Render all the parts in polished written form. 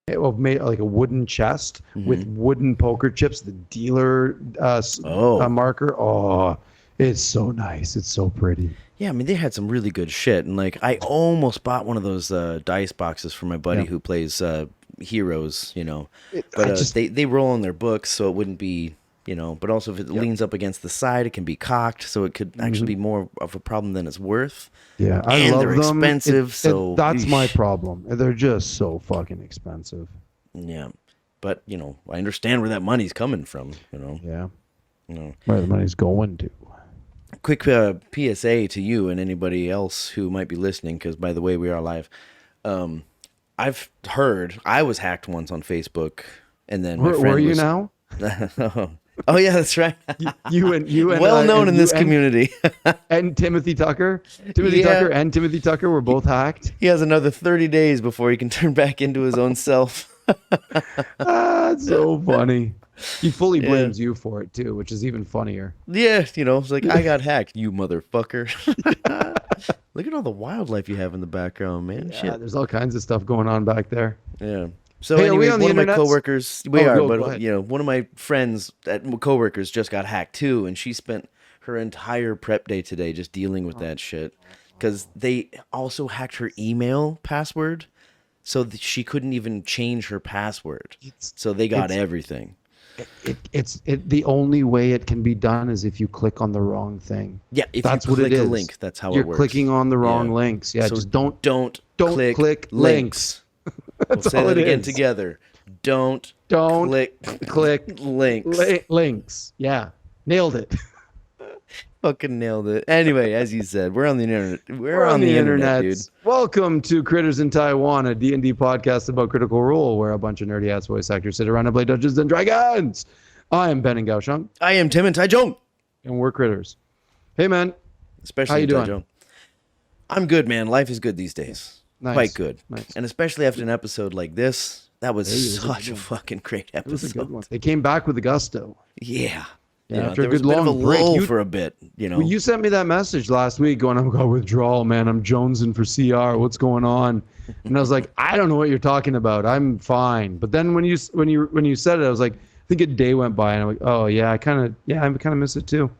It made like a wooden chest with wooden poker chips, the dealer marker. Oh, it's so nice. It's so pretty. Yeah, I mean, they had some really good shit. And, like, I almost bought one of those dice boxes for my buddy who plays Heroes, you know. But they roll on their books, so it wouldn't be, you know. But also, if it leans up against the side, it can be cocked, so it could actually be more of a problem than it's worth. Yeah, I love them. They're expensive, so... That's my problem. They're just so fucking expensive. Yeah, but, you know, I understand where that money's coming from, you know. Yeah. You know. Where the money's going to. Quick PSA to you and anybody else who might be listening, because, by the way, we are live. I've heard I was hacked once on Facebook, and then my friend where are you now? Oh yeah, that's right. you and well known in this community. And Timothy Tucker, Tucker and Timothy Tucker were both hacked. He has another 30 days before he can turn back into his own self. It's so funny. He fully blames you for it too, which is even funnier. Yeah, you know, it's like, I got hacked, you motherfucker. Look at all the wildlife you have in the background, man. Yeah, shit. There's all kinds of stuff going on back there. Yeah. So anyway, one of my coworkers, but you know, one of my friends at coworkers just got hacked too, and she spent her entire prep day today just dealing with that shit, because they also hacked her email password, so that she couldn't even change her password. So they got everything. It's the only way it can be done is if you click on the wrong thing. Yeah, if that's you click a link, that's how it works. You're clicking on the wrong links. Yeah, so just don't click links. We'll say that again together. Don't click links. Yeah, nailed it. Fucking nailed it. Anyway, as you said, we're on the internet. We're on the internet, dude. Welcome to Critters in Taiwan, a D&D podcast about Critical Role, where a bunch of nerdy ass voice actors sit around and play Dungeons and Dragons. I am Ben and Gaosheng. I am Tim and Taichung. And we're Critters. Hey, man. Especially how you doing? I'm good, man. Life is good these days. Nice. Quite good. Nice. And especially after an episode like this, that was such a fucking great episode. It was a good one. They came back with the gusto. Yeah. Yeah, after a good long break for a bit, you know. Well, you sent me that message last week going, "I've got withdrawal, man. I'm jonesing for CR. What's going on?" And I was like, "I don't know what you're talking about. I'm fine." But then when you said it, I was like, I think a day went by, and I'm like, "Oh yeah, I kind of miss it too."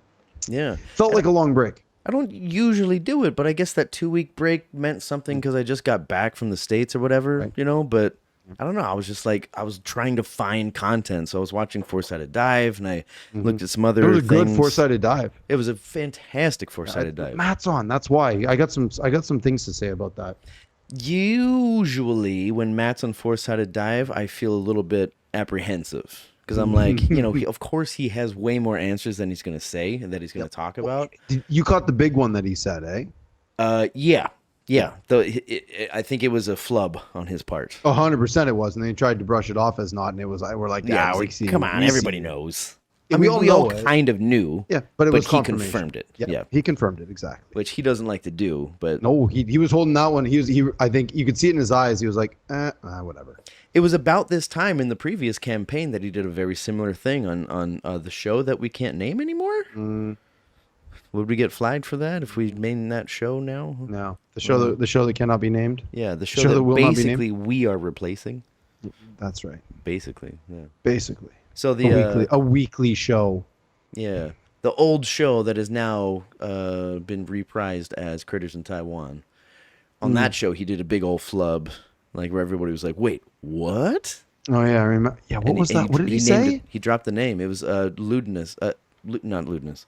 Yeah, felt like a long break. I don't usually do it, but I guess that 2-week break meant something because I just got back from the States or whatever, right. You know. But I don't know. I was just like, I was trying to find content. So I was watching Four-Sided Dive, and I looked at some other things. It was a good Four-Sided Dive. It was a fantastic Four-Sided Dive. Matt's on. That's why. I got some things to say about that. Usually when Matt's on Four-Sided Dive, I feel a little bit apprehensive. Because I'm like, you know, of course he has way more answers than he's going to say and that he's going to talk about. You caught the big one that he said, eh? Yeah. Yeah, I think it was a flub on his part. 100% it was, and they tried to brush it off as not, and it was. We're like, come on, everybody knows. I mean, we all kind of knew. Yeah, but he confirmed it. Yeah, he confirmed it exactly. Which he doesn't like to do, but no, he was holding that one. I think you could see it in his eyes. He was like, whatever. It was about this time in the previous campaign that he did a very similar thing on the show that we can't name anymore. Would we get flagged for that if we named that show now? No, the show that cannot be named. Yeah, the show that will basically not be named. We are replacing. That's right. Basically, yeah. Basically. So a weekly show. Yeah, the old show that has now been reprised as Critters in Taiwan. On that show, he did a big old flub, like where everybody was like, "Wait, what?" Oh yeah, I remember. Yeah, what was that? What did he say? He dropped the name. It was Lewdness. Not Lewdness.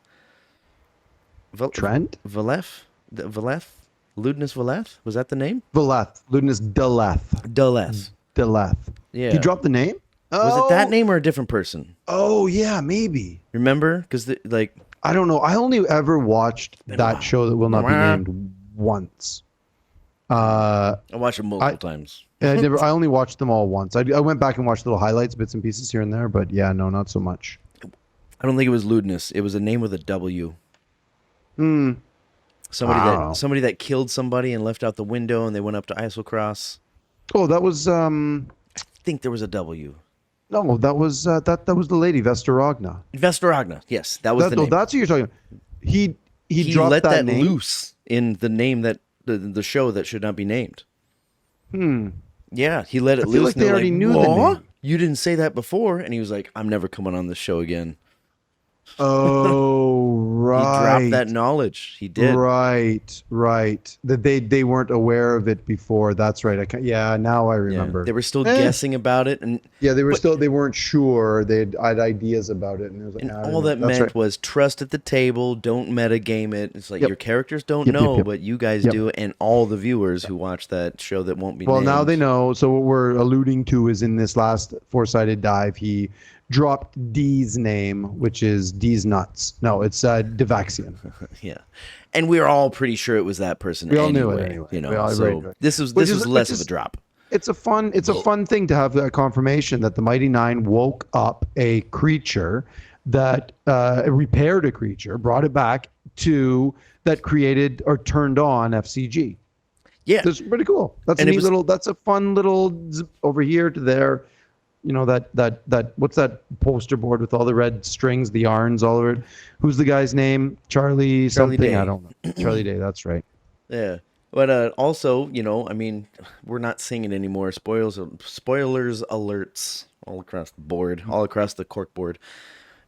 Trent? Valeth? Lewdness Valeth? Was that the name? Valeth. Lewdness Deleth. Yeah. He dropped the name? Was it that name or a different person? Oh, yeah, maybe. Remember? Because, I don't know. I only ever watched that show that will not be named once. I watched it multiple times. I only watched them all once. I went back and watched little highlights, bits and pieces here and there, but yeah, no, not so much. I don't think it was Lewdness. It was a name with a W. Somebody that killed somebody and left out the window, and they went up to Isocross. Oh, that was I think there was a W. No, that was that was the lady Vestaragna. Vestaragna, yes, that was the name. That's what you're talking about. He dropped let that name loose in the name that the show that should not be named. Yeah, he let it loose. Like they already knew the name. You didn't say that before, and he was like, "I'm never coming on this show again." Oh, right. He dropped that knowledge. He did. Right. That they weren't aware of it before. That's right. Now I remember. Yeah, they were still guessing about it, and they weren't sure. They had ideas about it, and it was like, all that meant was trust at the table. Don't metagame it. It's like your characters don't know, but you guys do, and all the viewers who watch that show that won't be. Well, named. now they know. So what we're alluding to is in this last four-sided dive, he dropped D's name, which is D's nuts. No, it's Devaxian. Yeah, and we were all pretty sure it was that person. We all knew it anyway. You know, so this was less of a drop. It's a fun thing to have that confirmation that the Mighty Nine woke up a creature that repaired a creature, brought it back to that created or turned on FCG. Yeah, that's pretty cool. That's that's a fun little over here to there. You know, that what's that poster board with all the red strings, the yarns all over it? Who's the guy's name? Charlie something? Day. I don't know. Charlie Day, that's right. Yeah. But also, you know, I mean, we're not singing anymore. Spoilers alerts all across the board, all across the cork board.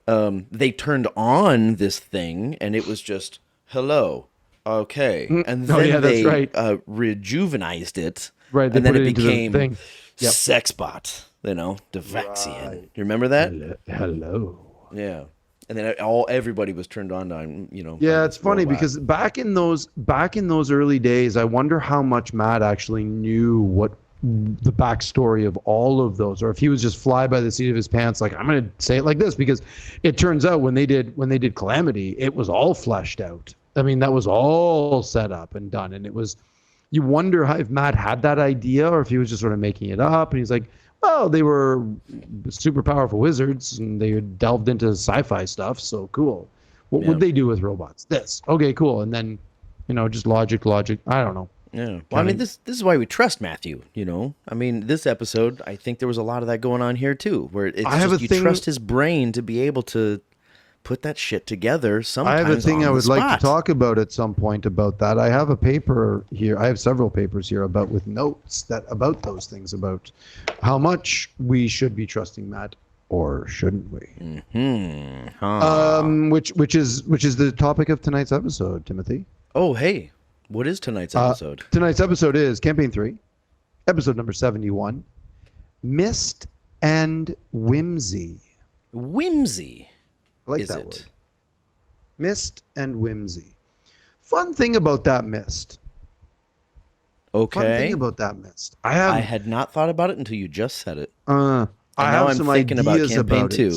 They turned on this thing and it was just hello. Okay. And then they rejuvenized it. Right. And then it became Sexbot. You know, Devaxian. Right. You remember that? Hello. Yeah. And then everybody was turned on, you know. Yeah, it's funny because back in those early days, I wonder how much Matt actually knew what the backstory of all of those, or if he was just fly by the seat of his pants, like, I'm going to say it like this, because it turns out when they did Calamity, it was all fleshed out. I mean, that was all set up and done, and it was. You wonder if Matt had that idea, or if he was just sort of making it up, and he's like, well, they were super powerful wizards and they delved into sci-fi stuff. So cool. What would they do with robots? This. Okay, cool. And then, you know, just logic. I don't know. Yeah. Well, I mean, this is why we trust Matthew, you know. I mean, this episode, I think there was a lot of that going on here too, where it's you trust his brain to be able to put that shit together sometimes. I have a thing I would like to talk about at some point about that. I have a paper here. I have several papers here with notes about those things, about how much we should be trusting Matt, or shouldn't we? Mm-hmm. Which is the topic of tonight's episode, Timothy. Oh, hey, what is tonight's episode? Tonight's episode is Campaign 3, episode number 71, Mist and Whimsy. Whimsy. I like that word. Mist and Whimsy. Fun thing about that mist. Okay. Fun thing about that mist. I had not thought about it until you just said it. I have some ideas about Campaign 2.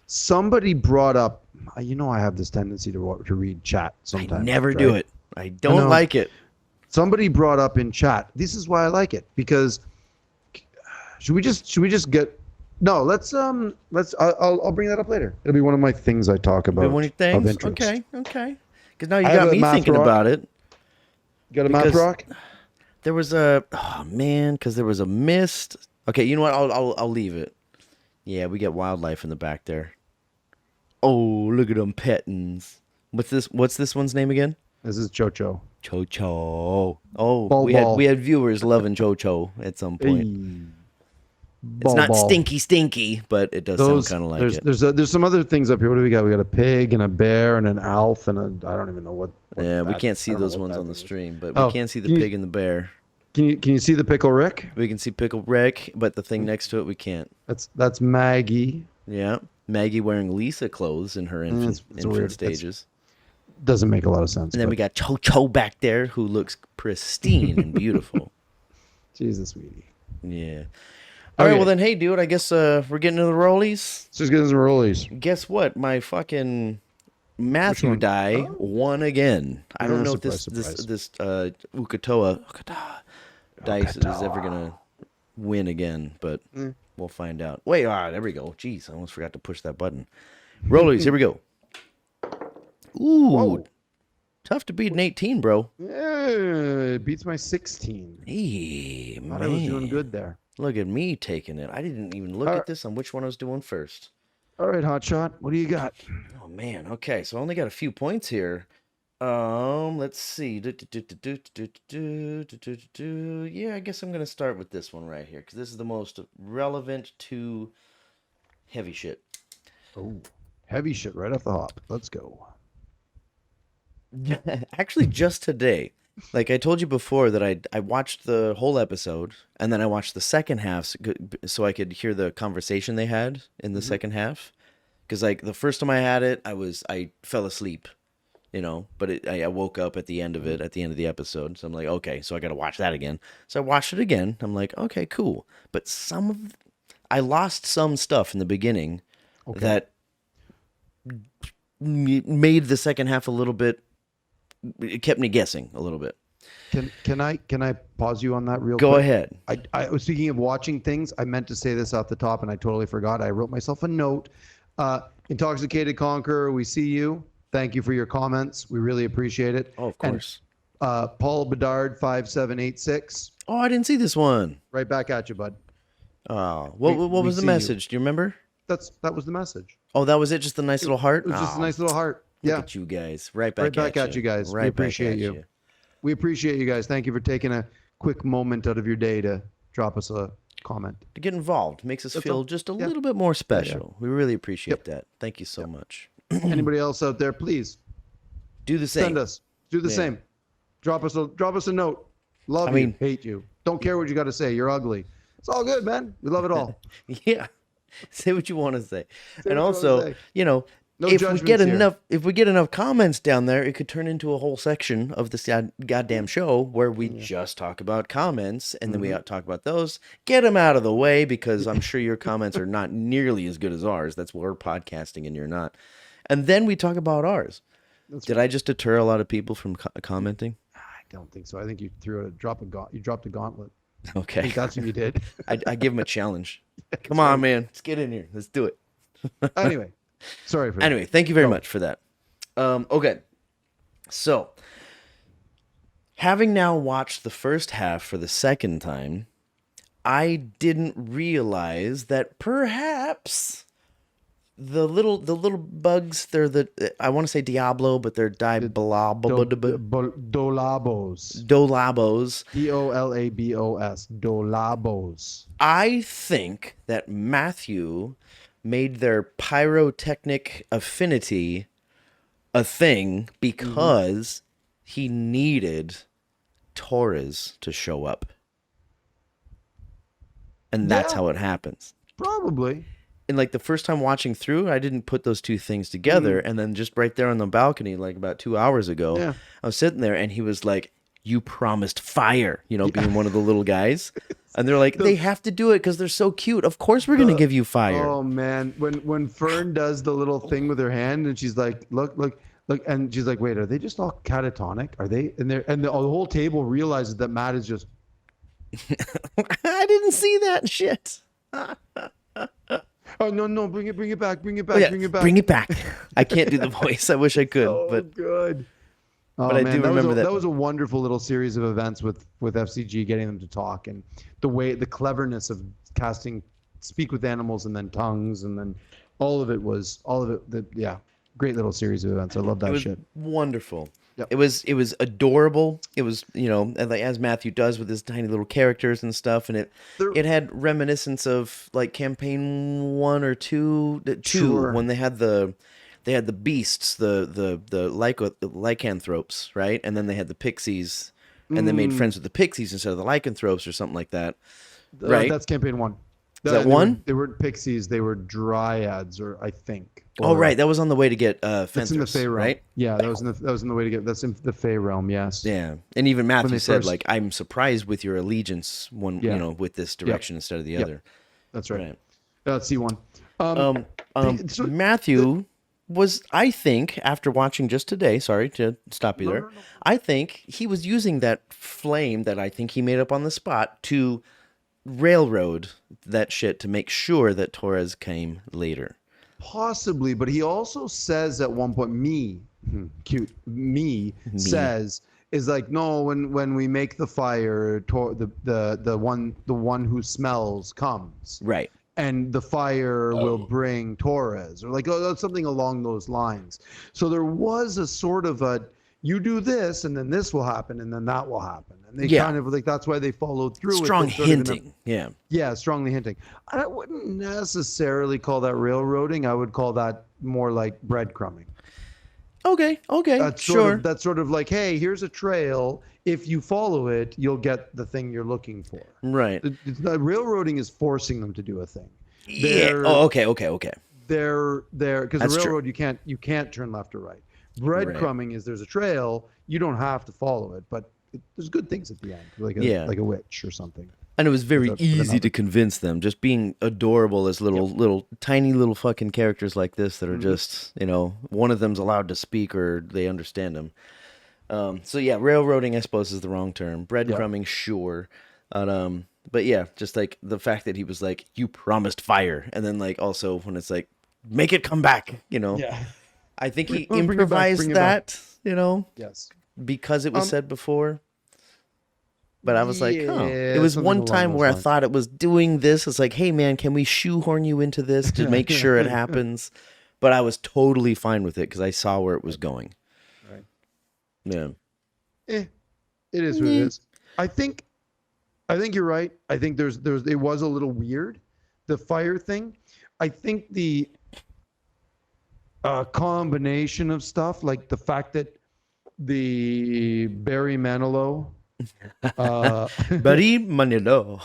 Somebody brought up. You know, I have this tendency to read chat sometimes. I never do it. I don't like it. Somebody brought up in chat. This is why I like it, because should we just get. No, let's I'll bring that up later. It'll be one of my things I talk about. One of your things? Okay. Because now you got me thinking about it. You got a math rock? There was because there was a mist. Okay, you know what? I'll leave it. Yeah, we get wildlife in the back there. Oh, look at them pettins. What's this one's name again? This is Chocho. Chocho. Oh, we had viewers loving Chocho at some point. Hey. It's not stinky, but it does sound kind of like it. There's some other things up here. What do we got? We got a pig and a bear and an elf and I don't even know what. Yeah, we can't see those ones on the stream, but we can see the pig and the bear. Can you see the Pickle Rick? We can see Pickle Rick, but the thing next to it we can't. That's Maggie. Yeah, Maggie wearing Lisa clothes in her infant stages. Doesn't make a lot of sense. And then we got Cho back there, who looks pristine and beautiful. Jesus, sweetie. Yeah. All right, well then, hey, dude, I guess we're getting to the rollies. Let's just get into the rollies. Guess what? My fucking Matthew die won again. I don't know if this Ukatoa dice is ever going to win again, but we'll find out. Wait, there we go. Jeez, I almost forgot to push that button. Rollies, here we go. Ooh. Whoa. Tough to beat an 18, bro. Yeah, it beats my 16. Hey, man. I was doing good there. Look at me taking it. I didn't even look at this on which one I was doing first. All right, Hotshot. What do you got? Oh, man. Okay, so I only got a few points here. Let's see. Yeah, I guess I'm gonna start with this one right here because this is the most relevant to heavy shit. Oh, heavy shit right off the hop. Let's go. Actually, just today, like I told you before, that I watched the whole episode and then I watched the second half so I could hear the conversation they had in the second half. Because like the first time I had it, I fell asleep. But I woke up at the end of it, at the end of the episode. So I'm like, okay, so I got to watch that again. So I watched it again. I'm like, okay, cool. But I lost some stuff in the beginning that made the second half a little bit. It kept me guessing a little bit. Can I pause you on that real quick? Go ahead. I was speaking of watching things. I meant to say this off the top and I totally forgot. I wrote myself a note. Intoxicated Conqueror, we see you. Thank you for your comments. We really appreciate it. Oh, of course. And, Paul Bedard 5786. Oh, I didn't see this one. Right back at you, bud. Oh, what was the message? Do you remember? That was the message. Oh, that was it. Just a nice little heart. It was just a nice little heart. Look at you guys. Right back at you guys. Right, we appreciate you. We appreciate you guys. Thank you for taking a quick moment out of your day to drop us a comment. To get involved makes us feel just a little bit more special. We really appreciate that. Thank you so much. Anybody else out there, please do the same. Send us. Do the same. Drop us a note. Love you. Hate you. Don't care what you got to say. You're ugly. It's all good, man. We love it all. Yeah. Say what you want to say. And also, if we get enough comments down there, it could turn into a whole section of this goddamn show where we just talk about comments and then we talk about those. Get them out of the way because I'm sure your comments are not nearly as good as ours. That's why we're podcasting and you're not. And then we talk about ours. Did I just deter a lot of people from commenting? I don't think so. I think you dropped a gauntlet. Okay. I think that's what you did. I give them a challenge. Come on, man. Let's get in here. Let's do it. Anyway. Sorry for that. Anyway, thank you very much for that. Okay. So, having now watched the first half for the second time, I didn't realize that perhaps the little bugs, they're I want to say Diablo, but they're Dolabos. Dolabos. Dolabos. Dolabos. I think that Matthew made their pyrotechnic affinity a thing because he needed Torres to show up. And that's how it happens. Probably. And like the first time watching through, I didn't put those two things together. And then just right there on the balcony, like about 2 hours ago, I was sitting there and he was like, "You promised fire," being one of the little guys. And they're like, they have to do it because they're so cute. Of course we're going to give you fire. Oh, man. When Fern does the little thing with her hand and she's like, look. And she's like, wait, are they just all catatonic? Are they? And the whole table realizes that Matt is just. I didn't see that shit. Oh, no. Bring it back. Bring it back. I can't do the voice. I wish I could. But good. But I do remember that. That was a wonderful little series of events with FCG, getting them to talk, and the cleverness of casting speak with animals and then tongues, and then all of it. Great little series of events. I love that shit. Wonderful. Yep. It was adorable. It was, as Matthew does with his tiny little characters and stuff, and it had reminiscence of like campaign 1 or 2 when they had the beasts, the lycanthropes, right? And then they had the pixies, and they made friends with the pixies instead of the lycanthropes or something like that. Right? That's campaign 1. Is that 1? They weren't pixies. They were dryads, or I think. Right. That was on the way to get Fenthras, that's in the Fey realm, right? Yeah, that was in the way to get. That's in the Fey realm. Yes. Yeah, and even Matthew said, like, I'm surprised with your allegiance with this direction instead of the other. That's right. C1. Matthew was, I think, after watching just today, sorry to stop you there, no. I think he was using that flame that I think he made up on the spot to railroad that shit to make sure that Torres came later. Possibly, but he also says at one point, me says, is like, no, when we make the fire, the one who smells comes. Right. And the fire will bring Torres, or like something along those lines. So there was a sort of you do this, and then this will happen, and then that will happen. And they kind of like, that's why they followed through. Strong hinting. Yeah, strongly hinting. I wouldn't necessarily call that railroading. I would call that more like breadcrumbing. Okay, that's sort of like, hey, here's a trail. If you follow it, you'll get the thing you're looking for. Right. The railroading is forcing them to do a thing. Okay. They're because the railroad you can't turn left or right. Breadcrumbing is there's a trail, you don't have to follow it, but there's good things at the end, like a witch or something. And it was very easy to convince them, just being adorable as little tiny little fucking characters like this that are just, one of them's allowed to speak or they understand them. So yeah, railroading I suppose is the wrong term. Breadcrumbing, sure. But yeah, just like the fact that he was like, you promised fire, and then like also when it's like, make it come back, Yeah. I think he improvised that, Yes. because it was said before. But I was like, it was one time where I thought it was doing this. It's like, hey man, can we shoehorn you into this to make sure it happens? But I was totally fine with it because I saw where it was going. Right. Yeah. It is what it is. I think you're right. I think it was a little weird, the fire thing. I think the combination of stuff, like the fact that the Barry Manilow, Barry Manilow,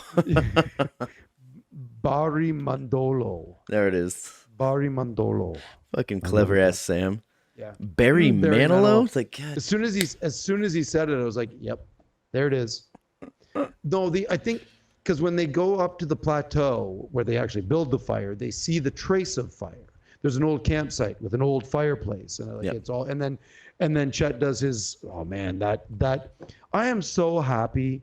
Barry Mandolo. There it is. Barry Mandolo. Fucking clever ass Sam. Yeah. Barry Manilow. It's like, God. As soon as he said it, I was like, yep, there it is. No, I think because when they go up to the plateau where they actually build the fire, they see the trace of fire. There's an old campsite with an old fireplace, and it's all. And then Chet does his. Oh man, that I am so happy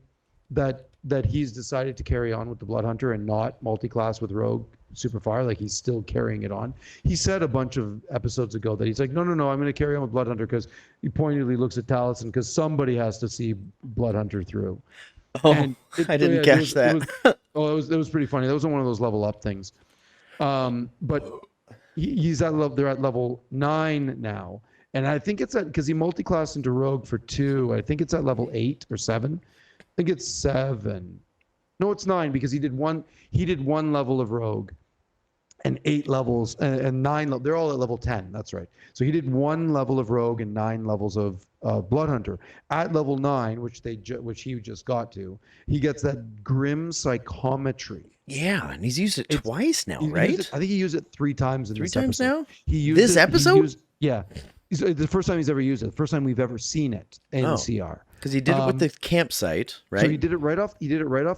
that he's decided to carry on with the Blood Hunter and not multi-class with Rogue Superfire. Like he's still carrying it on. He said a bunch of episodes ago that he's like, no, I'm going to carry on with Blood Hunter because he pointedly looks at Taliesin because somebody has to see Blood Hunter through. Oh, I didn't catch that. It was pretty funny. That wasn't one of those level up things. But he's at level. They're at level 9 now, and I think it's because he multi-classed into Rogue for 2. I think it's at level 8 or 7. I think it's 7. No, it's 9 because he did one. He did 1 level of Rogue, and 8 levels and 9. They're all at level 10. That's right. So he did 1 level of Rogue and 9 levels of Blood Hunter. At level 9, which he just got to, he gets that grim psychometry. Yeah, and he's used it twice now, right? I think he used it 3 times in this episode. 3 times now? He used this episode? Yeah. The first time he's ever used it. The first time we've ever seen it in CR. Because he did it with the campsite, right? So he did it right off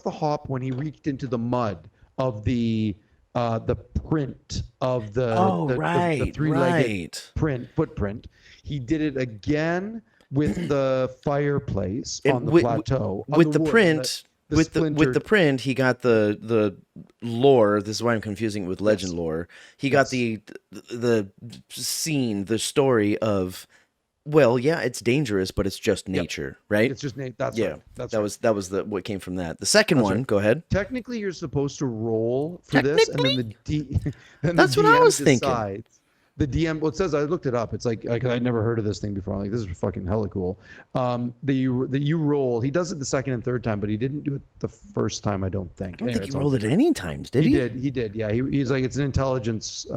the hop when he reached into the mud of the print of the the 3-legged footprint. He did it again with the fireplace on the plateau. With the print. With the print, he got the lore. This is why I'm confusing it with legend lore. He got the scene, the story of, well, yeah, it's dangerous, but it's just nature, right? It's just nature. That's right. That was what came from that. The second one, go ahead. Technically, you're supposed to roll for this, and then that's what I was thinking. The DM, well, it says, I looked it up. It's like I'd never heard of this thing before. I'm like, this is fucking hella cool. You roll. He does it the second and third time, but he didn't do it the first time, I don't think. I don't think he rolled it any times, did he? He did, yeah. He's like, it's an intelligence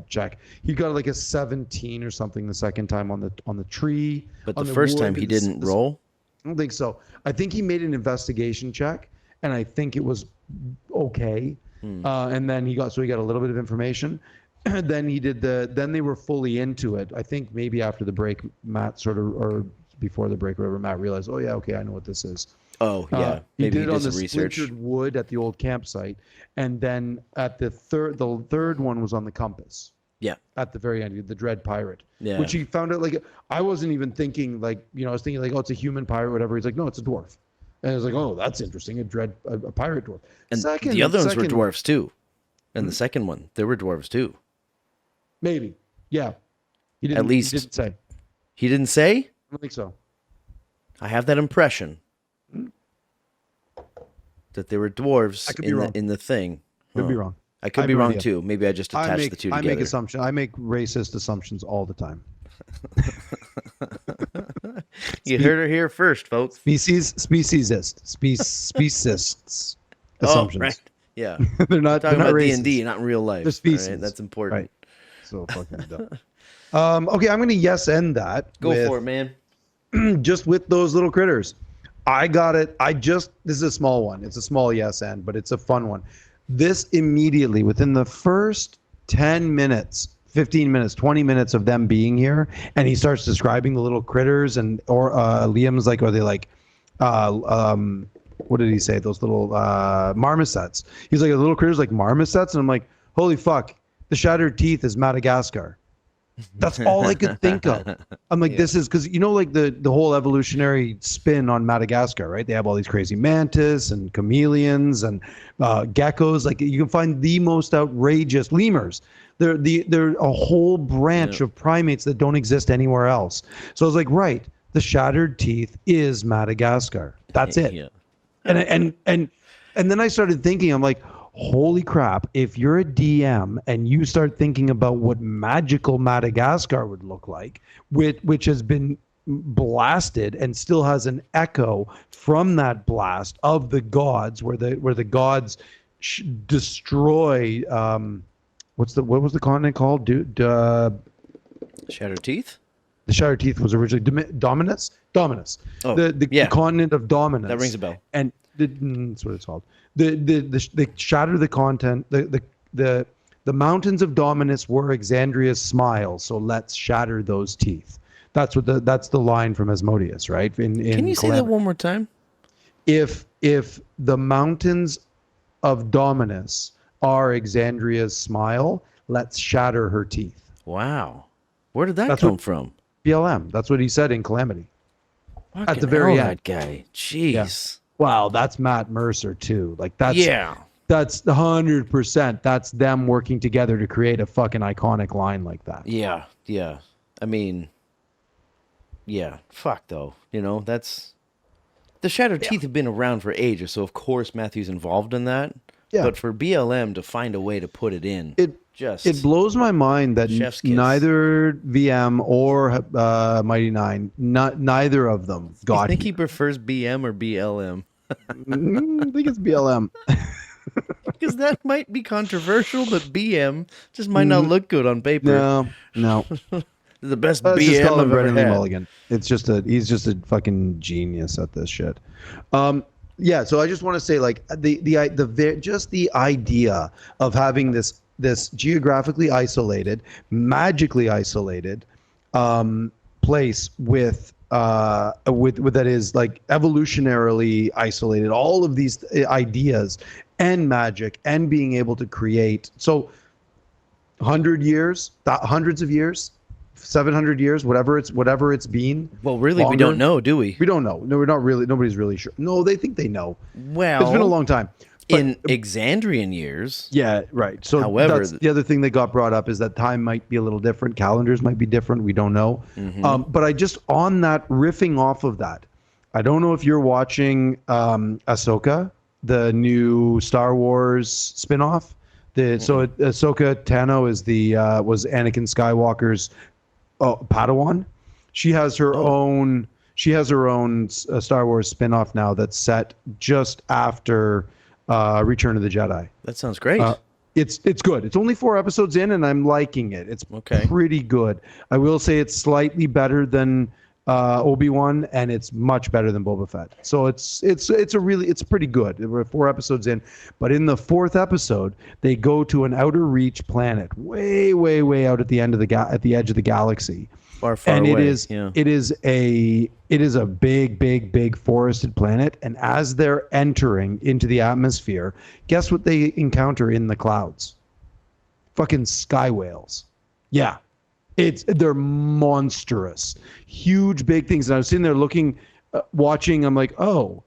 check. He got like a 17 or something the second time on the tree. But the first time he didn't roll? I don't think so. I think he made an investigation check, and I think it was okay. And then he got a little bit of information. Then he did then they were fully into it. I think maybe after the break, Matt or before the break, whatever, Matt realized, oh yeah, okay, I know what this is. Oh yeah, maybe he did it on the splintered wood at the old campsite, and then at the third one was on the compass. Yeah. At the very end, the Dread Pirate. Yeah. Which he found out, like, I wasn't even thinking, like, I was thinking like, oh, it's a human pirate, whatever. He's like, no, it's a dwarf. And I was like, oh, that's interesting, a pirate dwarf. And the other ones were dwarves too. And the second one, there were dwarves too. Maybe. Yeah. He didn't say. He didn't say? I don't think so. I have that impression that there were dwarves in the thing. Could be wrong. I could be wrong too. Maybe I just attached the two together. I make racist assumptions all the time. You heard her here first, folks. Speciesists. Assumptions. Oh, right. Yeah. They're not talking about D&D, not in real life. They're species. Right? That's important. Right. So fucking dumb. Okay, I'm gonna yes end that. Go for it, man. Just with those little critters. I got it. This is a small one. It's a small yes end, but it's a fun one. This immediately, within the first 10 minutes, 15 minutes, 20 minutes of them being here, and he starts describing the little critters, and Liam's like, are they like, what did he say? Those little marmosets. He's like, the little critters like marmosets, and I'm like, holy fuck, the shattered teeth is Madagascar. That's all I could think of. I'm like, this is because like the whole evolutionary spin on Madagascar, right? They have all these crazy mantis and chameleons and geckos. Like you can find the most outrageous lemurs. They're a whole branch of primates that don't exist anywhere else. So I was like, right, the shattered teeth is Madagascar. That's it. Yeah. And then I started thinking, I'm like, holy crap, if you're a DM and you start thinking about what magical Madagascar would look like, which has been blasted and still has an echo from that blast of the gods, where the gods destroy what was the continent called? Shattered Teeth? The Shattered Teeth was originally Dominus. Oh, the continent of Dominus. That rings a bell. And that's what it's called. The shatter the content. The mountains of Dominus were Exandria's smile. So let's shatter those teeth. That's the line from Asmodeus, right? Can you say that one more time? If the mountains of Dominus are Exandria's smile, let's shatter her teeth. Wow, where did that come from? BLM. That's what he said in Calamity. Fucking at the very end. That guy. Jeez. Yeah. Wow, that's Matt Mercer too. Like that's 100%. That's them working together to create a fucking iconic line like that. Yeah. I mean, fuck though. That's the Shattered Teeth have been around for ages, so of course Matthew's involved in that. Yeah. But for BLM to find a way to put it in, it blows my mind that neither VM or Mighty Nine, neither of them got. I think he prefers BM or BLM. I think it's BLM. Because that might be controversial, but BM just might not look good on paper. No. The best BM I've ever had. Mulligan. He's just a fucking genius at this shit. Yeah, so I just want to say, like, the idea of having this geographically isolated, magically isolated place with that is like evolutionarily isolated, all of these ideas and magic and being able to create. So 100 years, hundreds of years, 700 years, whatever it's been. Well, really, longer. We don't know, do we? We don't know. No, we're not really. Nobody's really sure. No, they think they know. Well, it's been a long time. But, in Exandrian years. Yeah, right. So however, that's the other thing that got brought up is that time might be a little different. Calendars might be different. We don't know. Mm-hmm. But I just, on that, riffing off of that, I don't know if you're watching Ahsoka, the new Star Wars spinoff. So Ahsoka Tano is was Anakin Skywalker's Padawan. She has her own. She has her own Star Wars spinoff now that's set just after Return of the Jedi. That sounds great. It's good. It's only 4 episodes in, and I'm liking it. It's pretty good. I will say it's slightly better than Obi-Wan, and it's much better than Boba Fett. So it's pretty good. We're 4 episodes in, but in the 4th episode, they go to an outer reach planet, way, way, way out at the end of at the edge of the galaxy. Far away. It is a big, big, big forested planet, and as they're entering into the atmosphere, guess what they encounter in the clouds? Fucking sky whales. Yeah. They're monstrous, huge, big things. And I was sitting there watching. I'm like, oh,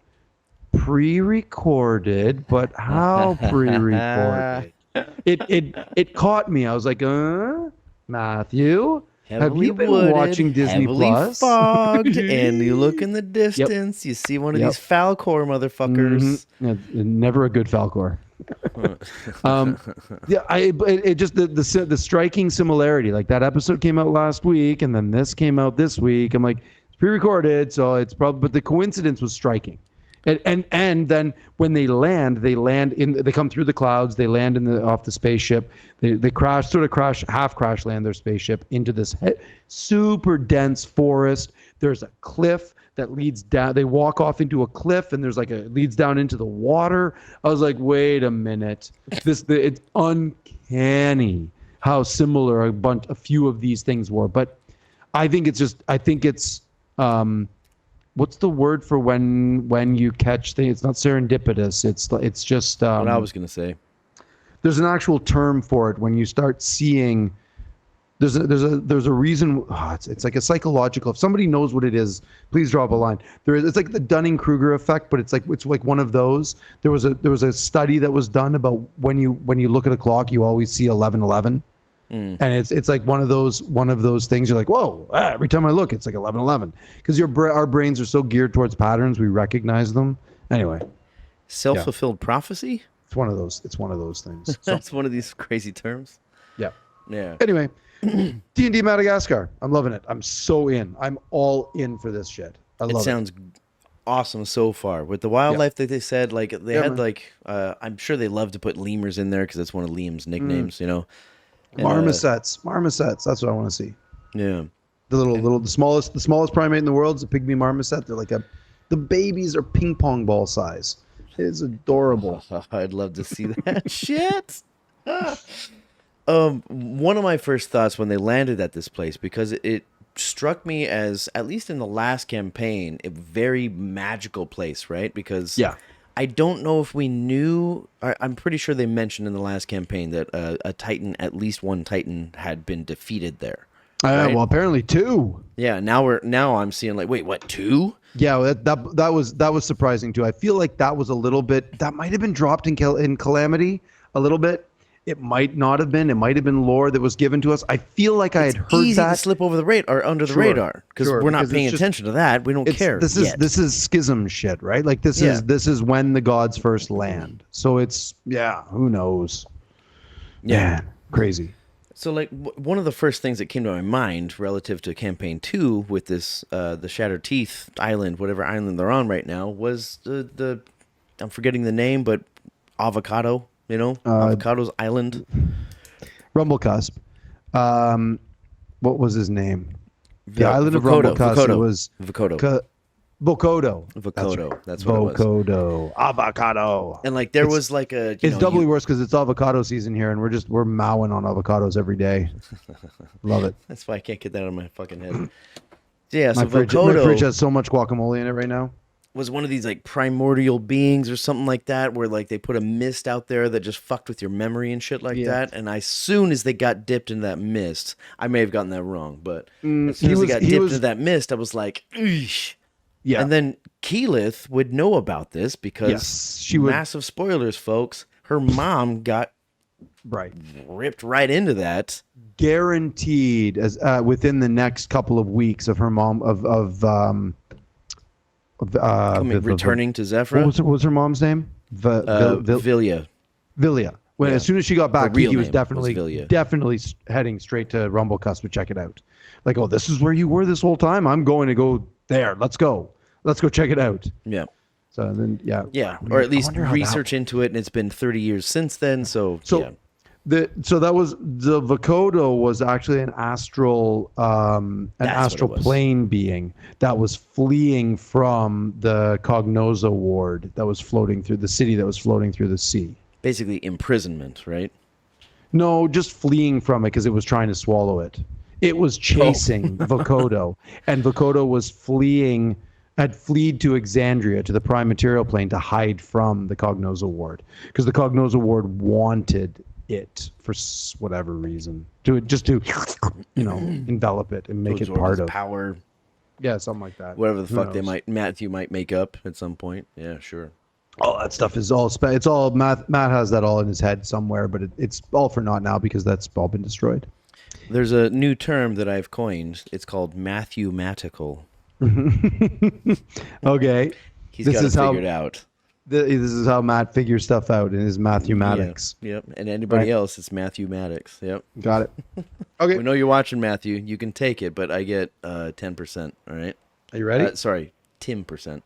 pre-recorded, but how pre-recorded? It caught me. I was like, Matthew, have you been watching Disney Plus? Fogged, and you look in the distance, you see one of these Falcor motherfuckers. Mm-hmm. Never a good Falcor. It just the striking similarity. Like that episode came out last week, and then this came out this week. I'm like, Pre-recorded, so it's probably. But the coincidence was striking. And then when they land they come through the clouds, they land off the spaceship, they half crash land their spaceship into this super dense forest. There's a cliff that leads down. They walk off into a cliff, and there's leads down into the water. I was like, wait a minute, it's uncanny how similar a few of these things were. But I think it's what's the word for when you catch things? It's not serendipitous. It's just what I was gonna say. There's an actual term for it when you start seeing. There's a reason. It's like a psychological. If somebody knows what it is, please drop a line. It's like the Dunning-Kruger effect, but it's like one of those. There was a study that was done about when you look at a clock, you always see 11:11. And it's like one of those things. You're like, whoa! Every time I look, it's like 11:11 because our brains are so geared towards patterns, we recognize them. Anyway, self-fulfilled prophecy. It's one of those things. So, that's one of these crazy terms. Yeah. Yeah. Anyway, D&D Madagascar. I'm loving it. I'm so in. I'm all in for this shit. I love it. It sounds awesome so far with the wildlife that they said. Like they had I'm sure they love to put lemurs in there because that's one of Liam's nicknames. You know. Marmosets. That's what I want to see. Yeah. The smallest primate in the world is a pygmy marmoset. They're like the babies are ping pong ball size. It's adorable. I'd love to see that shit. One of my first thoughts when they landed at this place, because it struck me as, at least in the last campaign, a very magical place, right? Because I don't know if we knew. I'm pretty sure they mentioned in the last campaign that a Titan, at least one Titan, had been defeated there. Right? Well, apparently 2. Yeah. Now I'm seeing like, wait, what, 2? Yeah, that was surprising too. I feel like that was a little bit. That might have been dropped in Calamity a little bit. It might not have been. It might have been lore that was given to us. I feel like I had heard easy that. To slip over the radar or under the radar because we're not paying attention to that. We don't care. This is schism shit, right? Like this is when the gods first land. So it's who knows? Yeah, man, crazy. So like one of the first things that came to my mind relative to campaign 2 with this the Shattered Teeth Island, whatever island they're on right now, was the I'm forgetting the name, but Avocado. You know, Avocado's Island. Rumblecusp. What was his name? The island of Rumblecusp was Vokodo. Vokodo. That's what it was. Vokodo. Avocado. And like there was like a. It's doubly worse because it's avocado season here, and we're mowing on avocados every day. Love it. That's why I can't get that out of my fucking head. Yeah, so my fridge has so much guacamole in it right now. Was one of these like primordial beings or something like that, where like they put a mist out there that just fucked with your memory and shit like that. And as soon as they got dipped in that mist, I may have gotten that wrong, but as soon as they got dipped into that mist, I was like, eesh. Yeah. And then Keyleth would know about this because she would. Massive spoilers, folks. Her mom got ripped right into that. Guaranteed as within the next couple of weeks of her mom returning to Zephyra. What was her mom's name? Vilya. As soon as she got back, he was definitely heading straight to Rumblecusp to check it out. Like, oh, this is where you were this whole time. I'm going to go there. Let's go check it out. Yeah. So then, or at least research into it, and it's been 30 years since then. So yeah. That was the Vokodo was actually an astral plane being that was fleeing from the Cognoza ward that was floating through the city that was floating through the sea. Basically imprisonment, right? No, just fleeing from it because it was trying to swallow it. It was chasing Vokodo, and Vokodo was had fled to Exandria, to the prime material plane, to hide from the Cognoza ward because the Cognoza ward wanted it for whatever reason to envelop it and make it part of power. Yeah, something like that. Whatever the fuck Matthew might make up at some point. Yeah, sure. All that stuff is it's all Matt has that all in his head somewhere, but it's all for naught now because that's all been destroyed. There's a new term that I've coined. It's called Matthew-matical. Okay. He's got it figured out. This is how Matt figures stuff out in his Matthew-matics. Yep. And anybody else, it's Matthew-matics. Yep. Got it. Okay. We know you're watching, Matthew. You can take it, but I get 10%. All right. Are you ready? Sorry, 10%.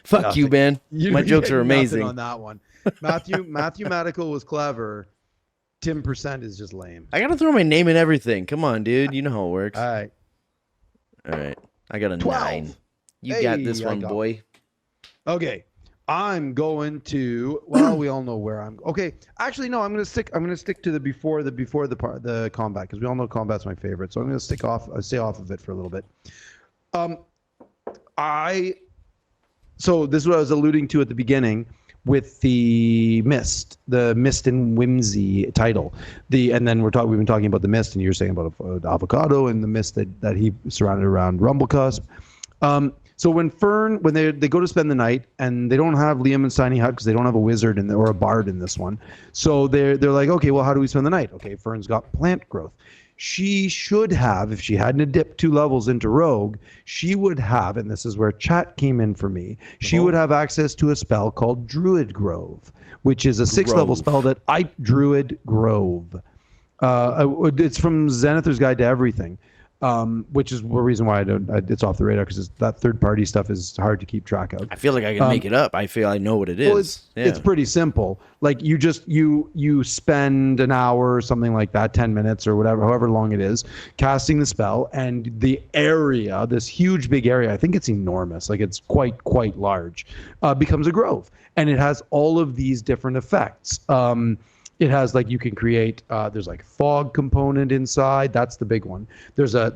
Fuck you, man. My jokes are amazing. On that one. Matthew Madical was clever. 10% is just lame. I gotta throw my name in everything. Come on, dude. You know how it works. All right. I got a 12. 9. You got this one, boy. Okay. I'm going to. Well, we all know where I'm. Okay. Actually, no. I'm gonna stick to the before the combat, because we all know combat's my favorite. So I'm gonna stay off of it for a little bit. So this is what I was alluding to at the beginning with the Mist and Whimsy title. And then we've been talking about the Mist, and you're saying about avocado and the mist that he surrounded around Rumblecusp. So when they go to spend the night, and they don't have Liam and Tiny Hut because they don't have a wizard or a bard in this one, so they're like, okay, well, how do we spend the night? Okay, Fern's got plant growth. She should have, if she hadn't dipped 2 levels into Rogue, she would have, and this is where chat came in for me, she would have access to a spell called Druid Grove, which is a 6th-level spell that Druid Grove. It's from Zenithor's Guide to Everything. Which is the reason why it's off the radar, because that third-party stuff is hard to keep track of. I feel like I can make it up. I feel I know what it is. Well, it's pretty simple. Like you spend an hour or something like that, 10 minutes or whatever, however long it is, casting the spell, and the area, this huge big area, I think it's enormous, like it's quite large, becomes a grove, and it has all of these different effects. It has, like, you can create. There's like fog component inside. That's the big one. There's a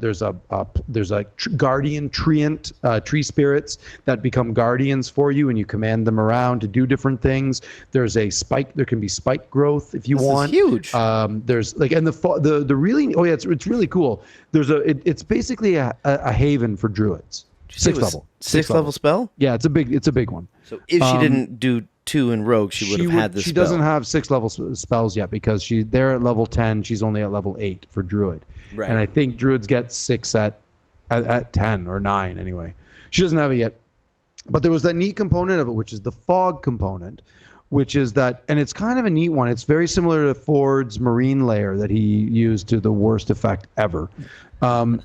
guardian treant, tree spirits that become guardians for you, and you command them around to do different things. There's a spike. There can be spike growth if you want. This is huge. There's like, and the really, it's really cool. It's basically a haven for druids. 6th level. 6th level spell. Yeah, it's a big one. So if she didn't do 2 in Rogue, she would have had this spell. She doesn't have 6th-level spells yet, because they're at level 10. She's only at level 8 for Druid. Right. And I think Druids get 6 at 10 or 9 anyway. She doesn't have it yet. But there was that neat component of it, which is the fog component, which is that, and it's kind of a neat one. It's very similar to Ford's Marine Layer that he used to the worst effect ever. But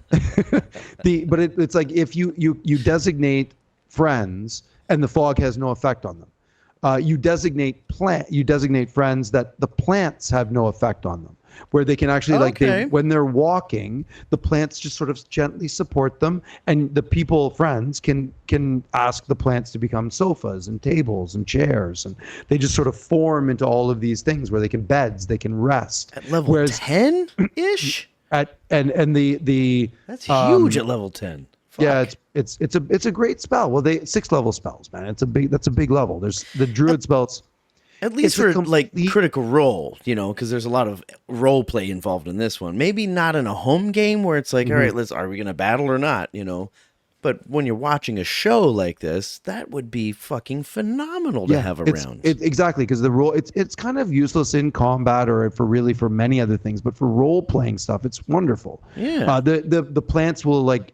it's like, if you designate friends and the fog has no effect on them. You designate friends that the plants have no effect on them, where they can actually, when they're walking, the plants just sort of gently support them, and the friends can ask the plants to become sofas and tables and chairs, and they just sort of form into all of these things where they can rest. At level 10-ish? That's huge at level 10. Fuck. Yeah, it's a great spell. Well, 6th-level spells, man. That's a big level. There's the Druid spells. At least for like Critical Role, because there's a lot of role play involved in this one. Maybe not in a home game where it's like, all right, are we gonna battle or not? But when you're watching a show like this, that would be fucking phenomenal to have around. Exactly, because the role it's kind of useless in combat or for many other things, but for role playing stuff, it's wonderful. Yeah. The plants will like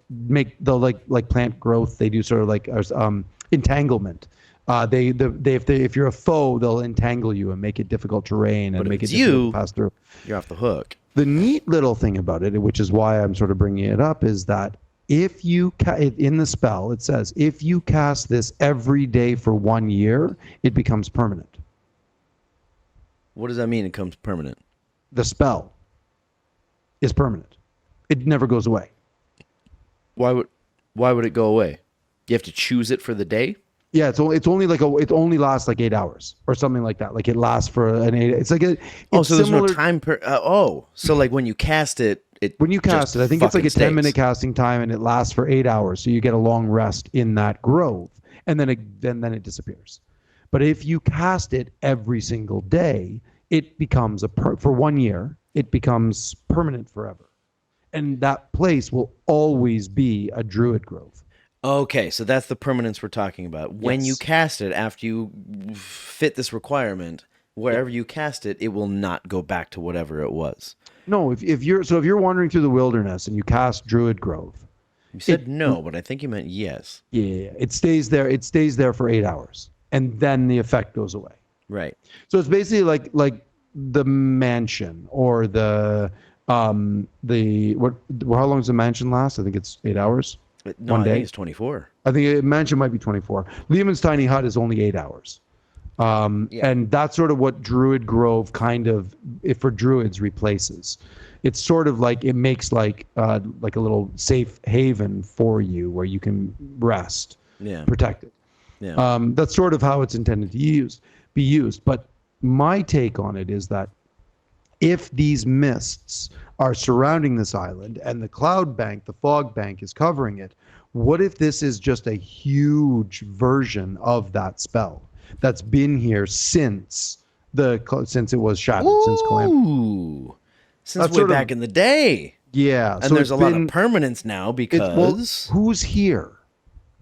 plant growth. They do sort of like entanglement. If you're a foe, they'll entangle you and make it difficult terrain and make it difficult to pass through. You're off the hook. The neat little thing about it, which is why I'm sort of bringing it up, is that if you in the spell, it says, if you cast this every day for 1 year, it becomes permanent. What does that mean? It becomes permanent. The spell is permanent. It never goes away. Why would it go away? You have to choose it for the day? Yeah, it only lasts like 8 hours or something like that. Like it lasts for an 8. It's like so there's no time per. So like when you cast it. When you cast it, I think it's like a 10-minute casting time, and it lasts for 8 hours. So you get a long rest in that grove, and then it disappears. But if you cast it every single day, it becomes for 1 year. It becomes permanent forever, and that place will always be a Druid Grove. Okay, so that's the permanence we're talking about. When you cast it, after you fit this requirement, wherever you cast it, it will not go back to whatever it was. No, if you're wandering through the wilderness and you cast Druid Grove, you said no, but I think you meant yes. Yeah, it stays there. It stays there for 8 hours, and then the effect goes away. Right. So it's basically like the mansion or the How long does the mansion last? I think it's 8 hours. No, I think it's 24. I think a mansion might be 24. Leomund's tiny hut is only 8 hours. And that's sort of what Druid Grove kind of, if for druids, replaces. It's sort of like it makes like a little safe haven for you where you can rest, protected. Yeah. That's sort of how it's intended to be used. But my take on it is that if these mists are surrounding this island and the cloud bank, the fog bank is covering it, what if this is just a huge version of that spell that's been here since it was shattered, since Calamity? Since way back in the day. Yeah. And so there's a lot of permanence now because... who's here?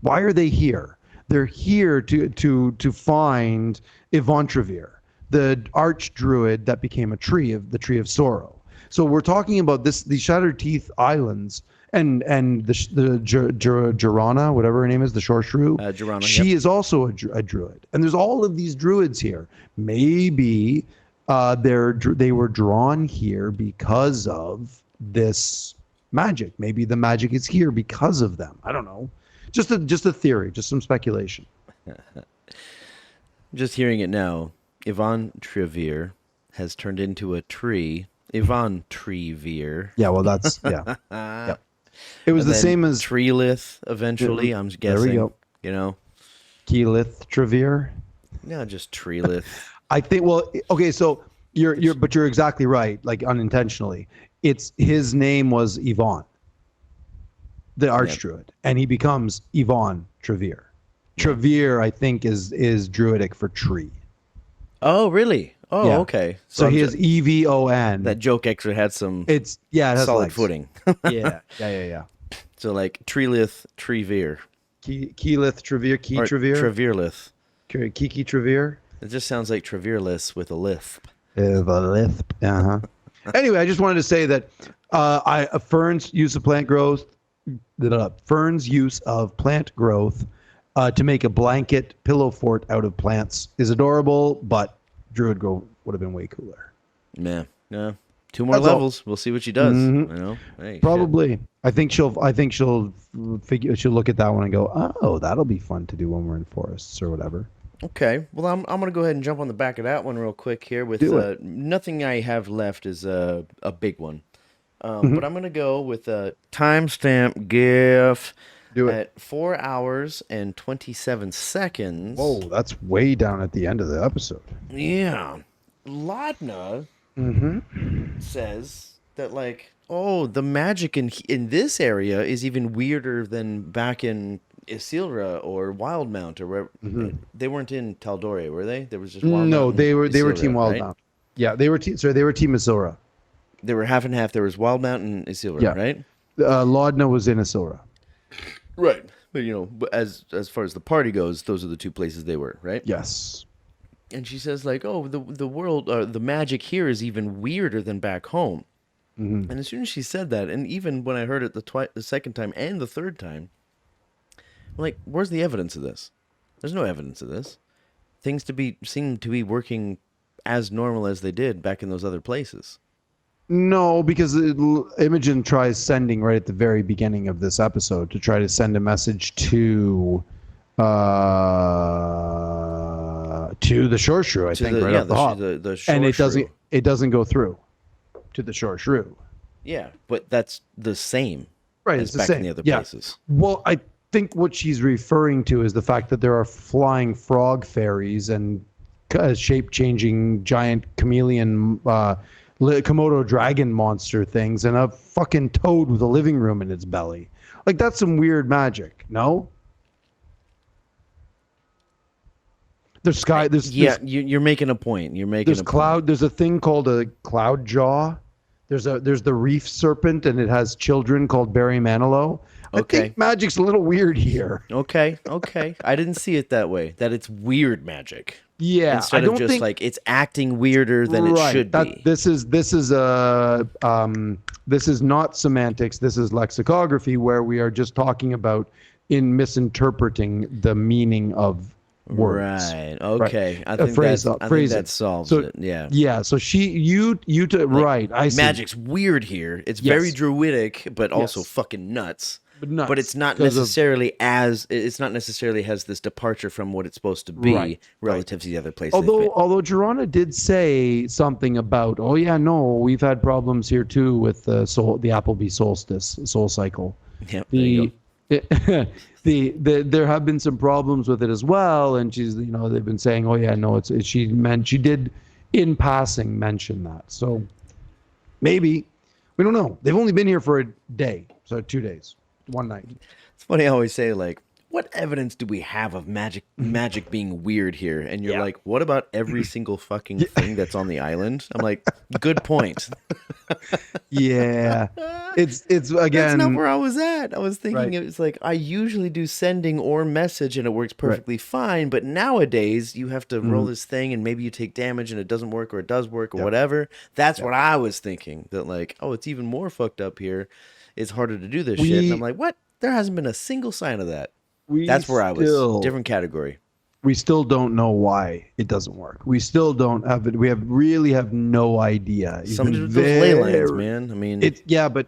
Why are they here? They're here to find Yvonne Trevere, the arch druid that became the tree of sorrow. So we're talking about these Shattered Teeth Islands and the Jorana, whatever her name is, the shore shrew. Jorana, she is also a druid, and there's all of these druids here. Maybe they were drawn here because of this magic. Maybe the magic is here because of them. I don't know. Just a theory, just some speculation. Just hearing it now. Yvonne Trevere has turned into a tree. Yvonne Trevere. Yeah, well, that's yeah. It was the same as Treelith eventually. I'm guessing. There we go. You know, Keylith Trevere. No, just Treelith. I think. Well, okay. So you're exactly right. Like unintentionally, his name was Yvonne, the archdruid, and he becomes Yvonne Trevere. Trevere, I think, is druidic for tree. Oh, really? Oh, yeah. Okay. So he is EVON. That joke actually had some. It has solid legs. Footing. Yeah. So like Treelith Trevere. Keylith Trevere. Trevere. Treverelith. Kiki Trevere. It just sounds like Trevereless with a lisp. The lisp. Anyway, I just wanted to say that Fern's use of plant growth. Fern's use of plant growth to make a blanket pillow fort out of plants is adorable, but Druid Grove would have been way cooler. Yeah. 2 more levels. We'll see what she does. Mm-hmm. You know? Hey, probably. Shit. I think she'll look at that one and go, oh, that'll be fun to do when we're in forests or whatever. Okay. Well, I'm going to go ahead and jump on the back of that one real quick here with nothing I have left is a big one. But I'm going to go with a timestamp GIF. Do it. At 4 hours and 27 seconds. Whoa, that's way down at the end of the episode. Yeah. Ladna says that, like, the magic in this area is even weirder than back in Isilra or Wildmount or wherever. They weren't in Tal'Dorei, were they? There was just Wildmount. No, they were Team Wildmount. Right? Yeah, they were Team Isilra. They were half and half. There was Wildmount and Isilra, right? Ladna was in Isilra. Right. But, as far as the party goes, those are the 2 places they were, right? Yes. And she says, like, the world, the magic here is even weirder than back home. And as soon as she said that, and even when I heard it the second time and the third time, I'm like, where's the evidence of this? There's no evidence of this. Things seem to be working as normal as they did back in those other places. No, because Imogen tries sending right at the very beginning of this episode to try to send a message to the shore shrew, I think, right off the hop. And it doesn't go through to the shore shrew. Yeah, but that's the same. Right, as it's back the same. In the other places. Well, I think what she's referring to is the fact that there are flying frog fairies and shape-changing giant chameleon Komodo dragon monster things and a fucking toad with a living room in its belly. Like, that's some weird magic, no? You're making a point. There's a thing called a cloud jaw. There's the reef serpent, and it has children called Barry Manilow. Okay. I think magic's a little weird here. Okay. I didn't see it that way. That it's weird magic. Yeah, instead of just like it's acting weirder than it should be. This is not semantics. This is lexicography, where we are just talking about in misinterpreting the meaning of words. Right. Okay. Right. I think that solves it. Yeah. Yeah. So right. I see. Magic's weird here. It's very druidic, but also fucking nuts. But it's not necessarily has this departure from what it's supposed to be relative to the other places. Although Gerona did say something about, we've had problems here too with the Applebee soul cycle. Yep, there have been some problems with it as well, and they've been saying, she did in passing mention that. So maybe, we don't know. They've only been here for a day, so 2 days. One night. It's funny, I always say, like, what evidence do we have of magic being weird here? And you're like, what about every single fucking thing that's on the island? I'm like, good point. Yeah. It's again, that's not where I was at. I was thinking it was like, I usually do sending or message and it works perfectly fine, but nowadays you have to roll this thing and maybe you take damage and it doesn't work or it does work or whatever. That's what I was thinking. That like, oh, it's even more fucked up here. It's harder to do this shit. And I'm like, what? There hasn't been a single sign of that. That's where I was. Different category. We still don't know why it doesn't work. We still don't have it. We really have no idea. Some of those ley lines, man. I mean, but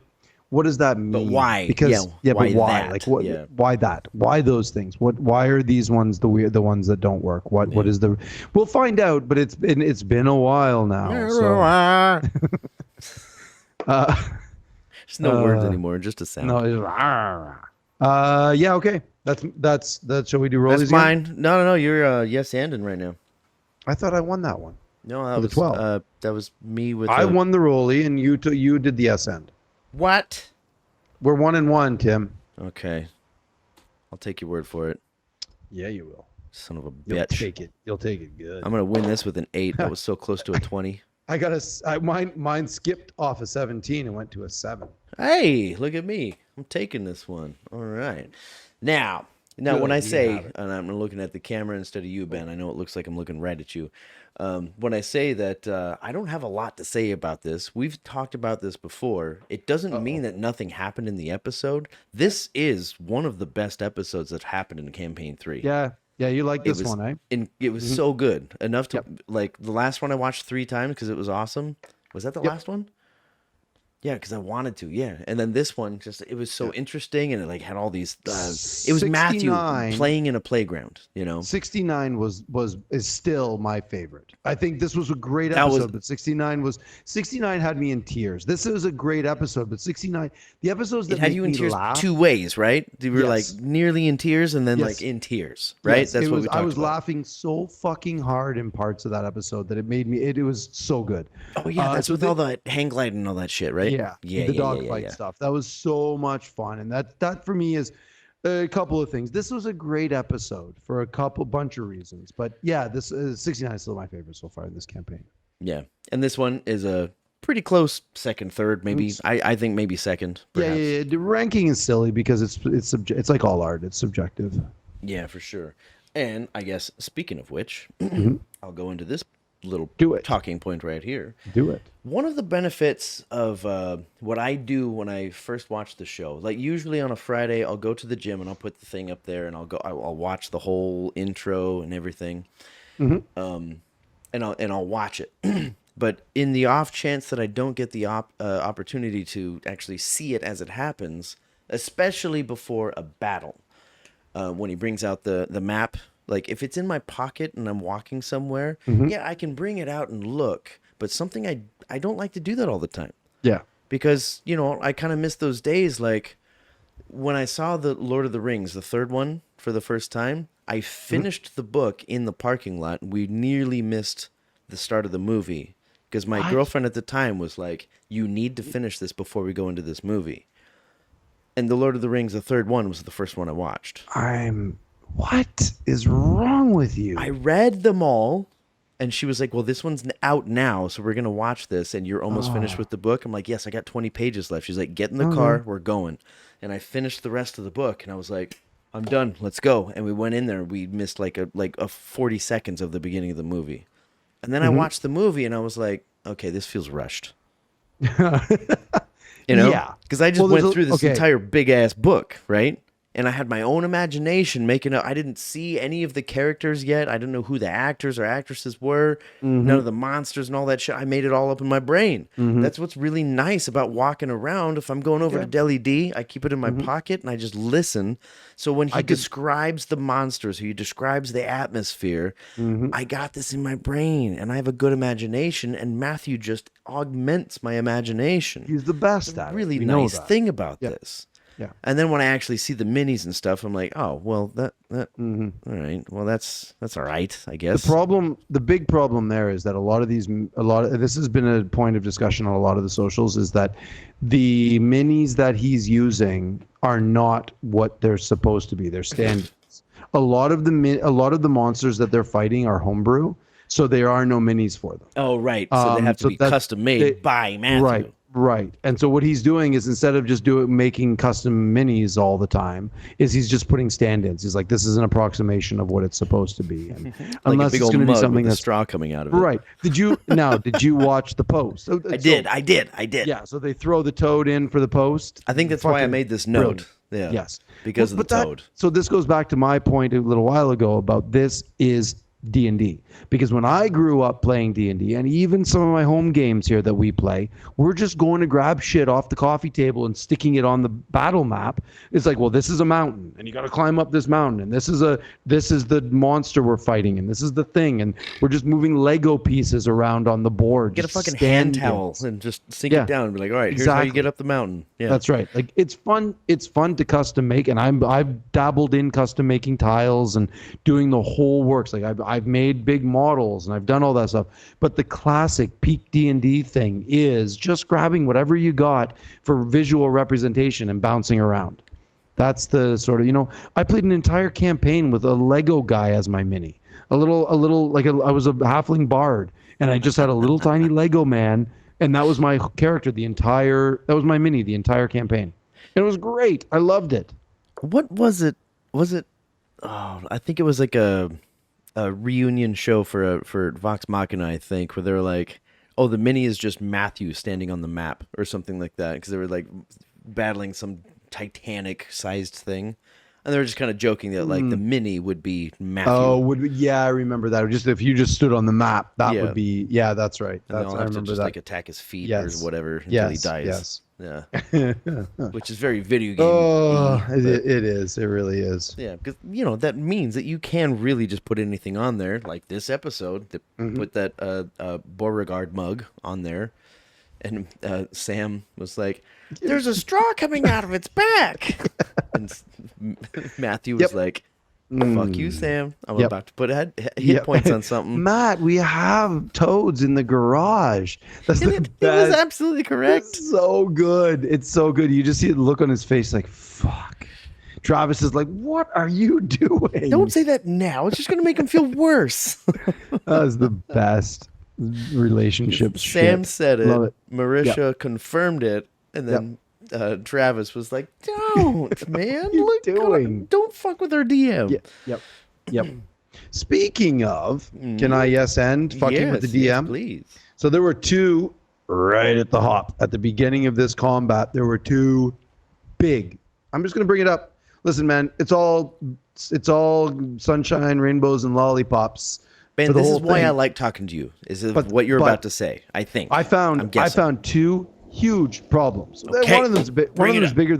what does that mean? But why? Because why but why? that? Like what? Yeah. Why that? Why those things? Why are these ones the ones that don't work? What is the? We'll find out. But it's been a while now. So. There's no words anymore, just a sound. No, okay. That's shall we do rollies? That's mine. Again? No. You're yes anding right now. I thought I won that one. No, that was 12. That was me with. I won the rollie, and you did the yes end. What? We're 1-1, Tim. Okay, I'll take your word for it. Yeah, you will. Son of a bitch. You'll take it good. I'm gonna win this with an 8. That was so close to a 20. I got mine skipped off a 17 and went to a 7. Hey, look at me. I'm taking this one. All right. Now when I say, and I'm looking at the camera instead of you, Ben, I know it looks like I'm looking right at you. When I say that I don't have a lot to say about this, we've talked about this before. It doesn't mean that nothing happened in the episode. This is one of the best episodes that happened in Campaign 3. Yeah. Yeah, you like this one, eh? It was so good. Enough to, like, the last one I watched 3 times because it was awesome. Was that the last one? Yeah, because I wanted to, and then this one, it was so interesting, and it like had all these. It was Matthew playing in a playground, 69 is still my favorite. I think this was a great episode, but 69 had me in tears. This was a great episode, but 69, the episodes that had you in tears laugh, 2 ways, right? You were like nearly in tears, and then like in tears, right? Yes, that's what we talked about. I was laughing so fucking hard in parts of that episode that it made me. It was so good. Oh yeah, that's with all the hang gliding and all that shit, right? Yeah, the dogfight stuff. That was so much fun, and that for me is a couple of things. This was a great episode for a bunch of reasons, but yeah, this 69 is still my favorite so far in this campaign. Yeah, and this one is a pretty close second, third, maybe. I think maybe second. Perhaps. Yeah. The ranking is silly because it's like all art. It's subjective. Yeah, for sure. And I guess speaking of which, I'll go into this little talking point right here. Do it. One of the benefits of what I do when I first watch the show, like usually on a Friday, I'll go to the gym and I'll put the thing up there and I'll watch the whole intro and everything, and I'll watch it. But in the off chance that I don't get the opportunity to actually see it as it happens, especially before a battle, when he brings out the map. Like, if it's in my pocket and I'm walking somewhere, I can bring it out and look. But something I don't like to do that all the time. Yeah. Because, I kind of miss those days. Like, when I saw the Lord of the Rings, the third one, for the first time, I finished the book in the parking lot. We nearly missed the start of the movie. Because my girlfriend at the time was like, you need to finish this before we go into this movie. And the Lord of the Rings, the third one, was the first one I watched. What is wrong with you? I read them all, and she was like, well, this one's out now, so we're going to watch this, and you're almost finished with the book. I'm like, yes, I got 20 pages left. She's like, get in the car, we're going. And I finished the rest of the book, and I was like, I'm done, let's go. And we went in there, we missed like a 40 seconds of the beginning of the movie. And then I watched the movie, and I was like, okay, this feels rushed. Yeah. Because I just went through this entire big-ass book, right? And I had my own imagination making up. I didn't see any of the characters yet. I didn't know who the actors or actresses were. None of the monsters and all that shit. I made it all up in my brain. That's what's really nice about walking around. If I'm going over to Deli D, I keep it in my pocket and I just listen. So when he describes the monsters, he describes the atmosphere, I got this in my brain and I have a good imagination. And Matthew just augments my imagination. He's the best at it. Really nice thing about this. Yeah. And then when I actually see the minis and stuff, I'm like, oh, well, all right. Well, that's all right, I guess. The big problem there is that this has been a point of discussion on a lot of the socials, is that the minis that he's using are not what they're supposed to be. They're standards. A lot of the monsters that they're fighting are homebrew, so there are no minis for them. Oh, right. So they have to be custom made by Matthew. Right. And so what he's doing is, instead of just making custom minis all the time, is he's just putting stand-ins. He's like, this is an approximation of what it's supposed to be. And like unless it's going to be something that's straw coming out of it. Right. Did you watch the post? I did. Yeah. So they throw the toad in for the post. I think that's why I made this note. Brilliant. Yeah. Yes. Because of the toad. So this goes back to my point a little while ago about this is D&D, because when I grew up playing D&D, and even some of my home games here that we play, we're just going to grab shit off the coffee table and sticking it on the battle map. It's like, well, this is a mountain and you got to climb up this mountain, and this is the monster we're fighting, and this is the thing, and we're just moving Lego pieces around on the board. Get a fucking hand towel and just sink it down and be like, all right, here's how you get up the mountain. Yeah, that's right. Like, it's fun to custom make, and I've dabbled in custom making tiles and doing the whole works. Like I've made big models and I've done all that stuff. But the classic peak D&D thing is just grabbing whatever you got for visual representation and bouncing around. That's the sort of, I played an entire campaign with a Lego guy as my mini. I was a halfling bard, and I just had a little tiny Lego man, and that was my character that was my mini the entire campaign. And it was great. I loved it. What was it? I think it was like a reunion show for Vox Machina, I think, where they were like, oh, the mini is just Matthew standing on the map or something like that, because they were like battling some Titanic sized thing, and they were just kind of joking that like the mini would be Matthew. Oh, I remember that. Just if you just stood on the map, that would be that's right. I remember that. Like attack his feet or whatever until he dies. Yes. Yeah. Which is very video game. Oh, it is. It really is. Yeah, because that means that you can really just put anything on there, like this episode. Put that Beauregard mug on there, and Sam was like, "There's a straw coming out of its back," and Matthew was like, "Fuck you, Sam. I'm about to put hit points on something." Matt, we have toads in the garage. That's the best. It was absolutely correct. It's so good. It's so good. You just see the look on his face like, fuck. Travis is like, what are you doing? Don't say that now. It's just going to make him feel worse. That was the best relationship. Sam said it. Marisha confirmed it. And then Travis was like, "Don't, man! Look, don't fuck with our DM." Yep. Speaking of, can I end fucking with the DM? Yes, please. So there were two right at the hop at the beginning of this combat. There were two big. I'm just gonna bring it up. Listen, man, it's all sunshine, rainbows, and lollipops. Ben, this is why I like talking to you. What you're about to say? I think I found two huge problems. Okay. One of them is bigger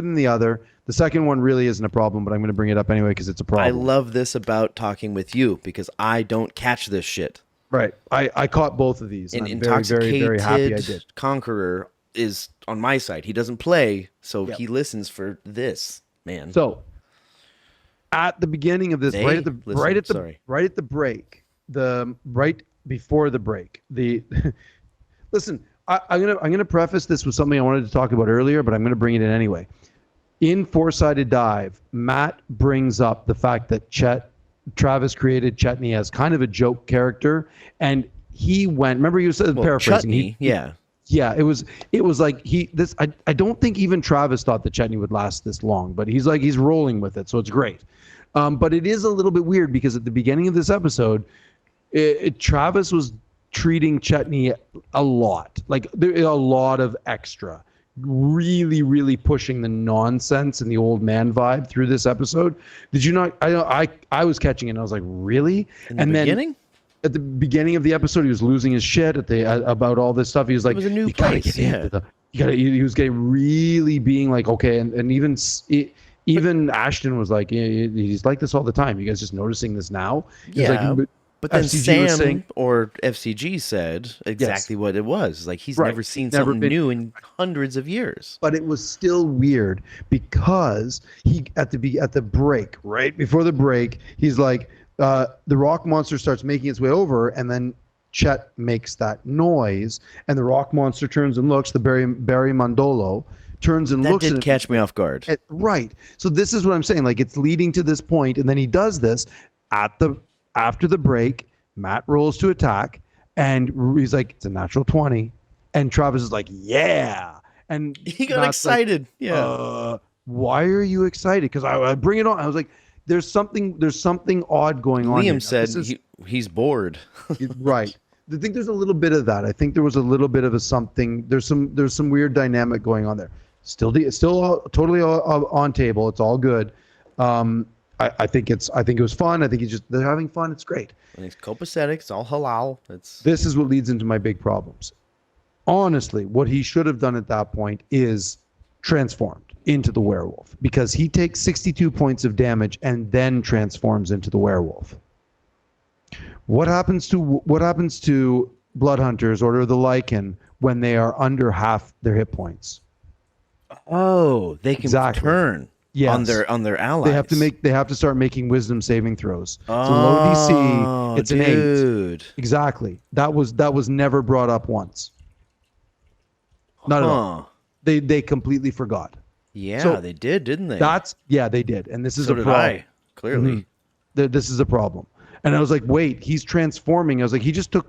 than the other. The second one really isn't a problem, but I'm going to bring it up anyway because it's a problem. I love this about talking with you because I don't catch this shit. Right. I caught both of these. And I'm very, very happy I did. Conqueror is on my side. He doesn't play, so he listens for this, man. So at the beginning of this, right before the break, listen. I'm gonna preface this with something I wanted to talk about earlier, but I'm gonna bring it in anyway. In Four-Sided Dive, Matt brings up the fact that Travis created Chetney as kind of a joke character, and he went. Remember, you said paraphrasing. Chutney, yeah. It was like I don't think even Travis thought that Chetney would last this long, but he's rolling with it, so it's great. But it is a little bit weird because at the beginning of this episode, Travis was treating Chetney a lot, like a lot of extra. really, really pushing the nonsense and the old man vibe through this episode. Did you not? I was catching it. And I was like, really? In the beginning? At the beginning of the episode, he was losing his shit about all this stuff. He was like, it was a new place. He was getting really being like, okay, and even Ashton was like, he's like this all the time. You guys just noticing this now? He's like, but then Sam or FCG said exactly what it was. Like he's never seen something new in hundreds of years. But it was still weird because he at the break, right before the break, he's like, the rock monster starts making its way over, and then Chet makes that noise, and the rock monster turns and looks. The Barry Mandolo turns and looks. That did catch me off guard. Right. So this is what I'm saying. Like it's leading to this point, and then he does this after the break. Matt rolls to attack, and he's like, "It's a natural 20," and Travis is like, "Yeah," and he got excited. Like, why are you excited? Because I bring it on. I was like, there's something odd going on. Liam said he's bored. Right. I think there's a little bit of that. I think there was a little bit of a something. There's some weird dynamic going on there. It's still totally on table. It's all good. I think it was fun. I think they're having fun. It's great. And it's copacetic. It's all halal. This is what leads into my big problems. Honestly, what he should have done at that point is transformed into the werewolf, because he takes 62 points of damage and then transforms into the werewolf. What happens to blood hunters, Order of the Lycan, when they are under half their hit points? Oh, they can turn on their allies. They have to start making wisdom saving throws. It's a low DC. It's an 8. Exactly. That was never brought up once. Not at all. They completely forgot. Yeah, so they did, didn't they? They did. And this is a problem. Clearly. Mm-hmm. This is a problem. And I was like, wait, he's transforming. I was like, he just took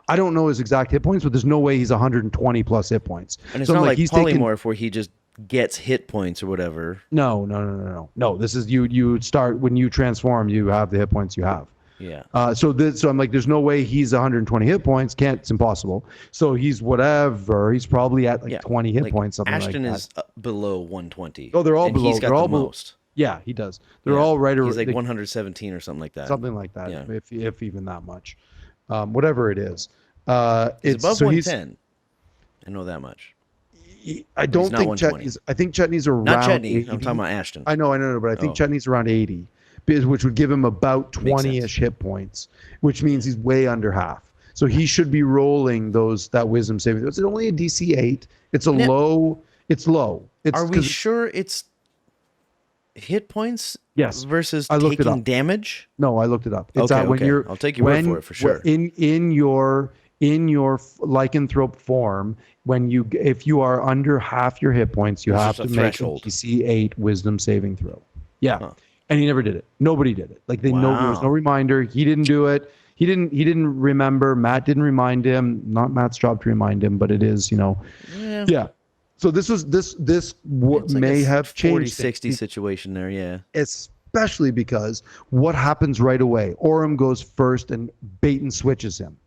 I don't know his exact hit points, but there's no way he's 120 plus hit points. And it's not like polymorph where he just gets hit points or whatever. No. This is you start when you transform, you have the hit points you have. Yeah. So I'm like, there's no way he's 120 hit points. It's impossible. So he's whatever. He's probably at 20 hit points. Something Ashton like that. is below 120. Oh, they're all below. He's got the most. Yeah, he does. They're all right. He's like 117 or something like that. Something like that. Yeah. If even that much, whatever it is. It's above 110. I know that much. I don't think Chetney's. I think Chetney's around. Not Chetney. 80. I'm talking about Ashton. I know, but I think Chetney's around 80, which would give him about 20-ish hit points, which means he's way under half. So he should be rolling that wisdom saving. It's only a DC 8. It's low. It's low. Are we sure it's hit points? Yes. Versus taking damage? No, I looked it up. It's when you're. I'll take your word for it for sure. In your lycanthrope form, if you are under half your hit points, you have to make a DC 8 wisdom saving throw. Yeah. Huh. And he never did it. Nobody did it. Like there was no reminder. He didn't do it. He didn't remember. Matt didn't remind him. Not Matt's job to remind him, but it is, Yeah. So this may have changed 40-60 situation there, yeah. Especially because what happens right away? Orem goes first and bait and switches him.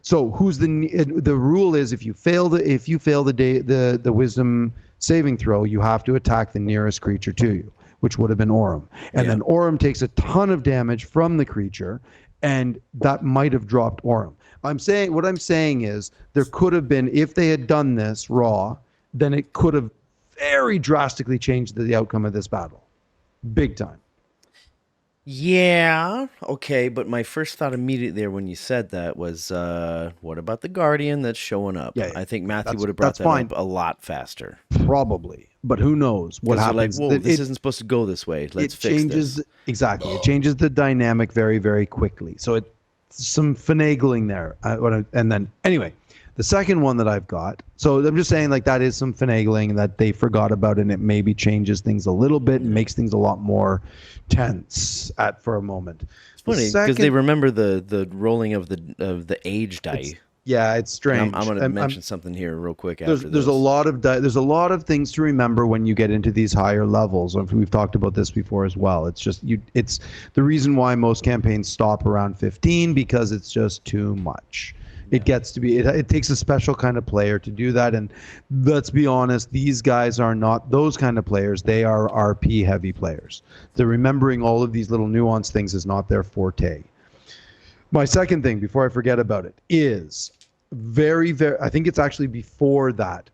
So the rule is if you fail the wisdom saving throw, you have to attack the nearest creature to you, which would have been Orem. And then Orem takes a ton of damage from the creature, and that might have dropped Orem. What I'm saying is there could have been, if they had done this raw, then it could have very drastically changed the outcome of this battle. Big time. Yeah, okay, but my first thought immediately there when you said that was, what about the Guardian that's showing up? Yeah, I think Matthew would have brought that up a lot faster. Probably, but who knows what happens. Like, whoa, this isn't supposed to go this way. Let's fix this. Exactly. It changes the dynamic very, very quickly. So some finagling there. And then, anyway, the second one that I've got, so I'm just saying like that is some finagling that they forgot about, and it maybe changes things a little bit and makes things a lot more tense for a moment. It's funny because they remember the rolling of the age die. It's strange. I'm going to mention something here real quick after this. There's a lot of things to remember when you get into these higher levels. We've talked about this before as well. It's just it's the reason why most campaigns stop around 15, because it's just too much. It gets to be, it takes a special kind of player to do that. And let's be honest, these guys are not those kind of players. They are RP heavy players. The remembering all of these little nuanced things is not their forte. My second thing, before I forget about it, is very, I think it's actually before that,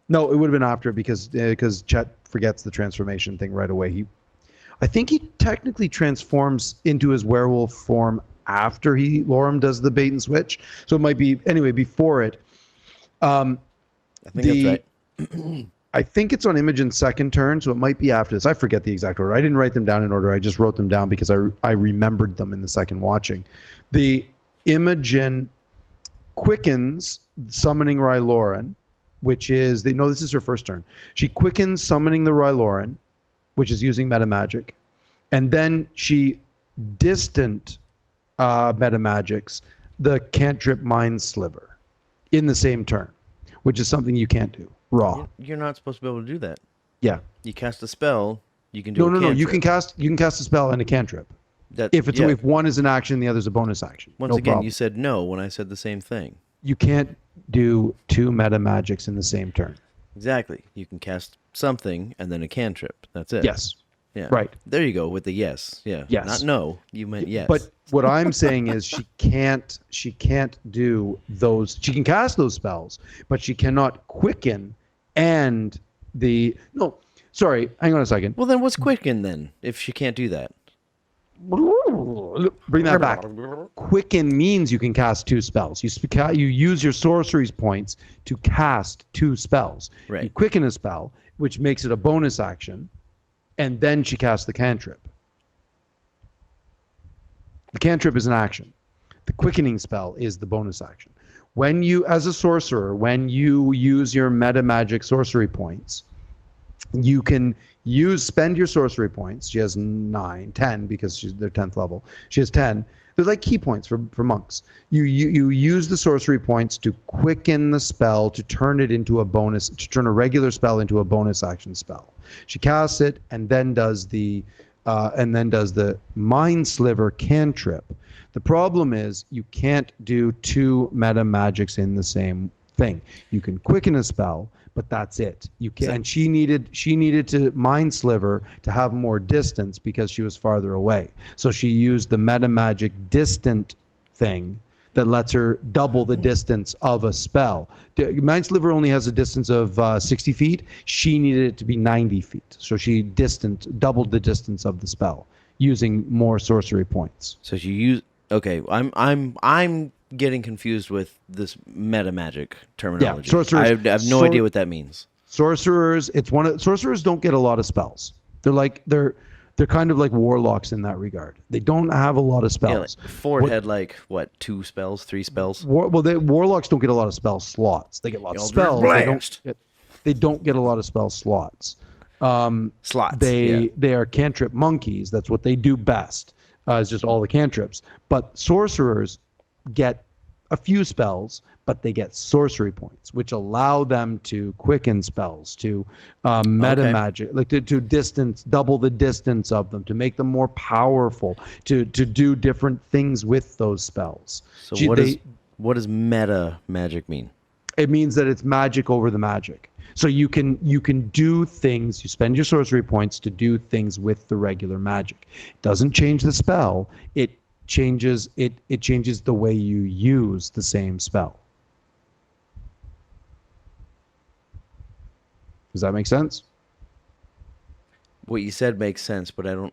no, it would have been after because Chet forgets the transformation thing right away. I think he technically transforms into his werewolf form after Lorem does the bait and switch. So it might be, anyway, before it. I think that's right. I think it's on Imogen's second turn, so it might be after this. I forget the exact order. I didn't write them down in order. I just wrote them down because I remembered them in the second watching. The Imogen quickens summoning Ryloran, which is, this is her first turn. She quickens summoning the Ryloran, which is using meta magic. And then she distant meta magics the cantrip Mind Sliver in the same turn, which is something you can't do raw. You're not supposed to be able to do that. Yeah. You cast a spell, you can do No. You can cast a spell and a cantrip. If one is an action, the other is a bonus action. Once again, you said no when I said the same thing. You can't do two meta magics in the same turn. Exactly. You can cast something and then a cantrip. That's it. Yes. Yeah. Right. There you go with the yes. Yeah. Yes. Not no. You meant yes. But what I'm saying is she can't do those. She can cast those spells, but she cannot quicken hang on a second. Well, then what's quicken then if she can't do that? Bring that back. Quicken means you can cast two spells. You use your sorcery's points to cast two spells. Right. You quicken a spell, which makes it a bonus action, and then she casts the cantrip. The cantrip is an action. The quickening spell is the bonus action. When you, as a sorcerer, when you use your meta magic sorcery points, you can spend your sorcery points. She has 10 because they're 10th level. She has 10. They're like key points for monks. You use the sorcery points to quicken the spell, to turn a regular spell into a bonus action spell. She casts it and then does the Mind Sliver cantrip. The problem is you can't do two meta magics in the same thing. You can quicken a spell, but that's it. You can, and she needed to Mind Sliver to have more distance because she was farther away. So she used the meta magic distant thing that lets her double the distance of a spell. Mind Sliver only has a distance of 60 feet. She needed it to be 90 feet. So she doubled the distance of the spell using more sorcery points. So she used. Okay, I'm getting confused with this meta magic terminology. Yeah, I have no idea what that means. Sorcerers, sorcerers don't get a lot of spells. They're kind of like warlocks in that regard. They don't have a lot of spells. Yeah, Ford had what, 2 spells, 3 spells? Warlocks don't get a lot of spell slots. They get lots of spells. They don't get a lot of spell slots. Slots. They are cantrip monkeys. That's what they do best. It's just all the cantrips. But sorcerers get a few spells, but they get sorcery points, which allow them to quicken spells, to meta magic, like to double the distance of them, to make them more powerful, to do different things with those spells. So what does meta magic mean? It means that it's magic over the magic. So you can do things, you spend your sorcery points to do things with the regular magic. It doesn't change the spell. It changes the way you use the same spell. Does that make sense? What you said makes sense, but I don't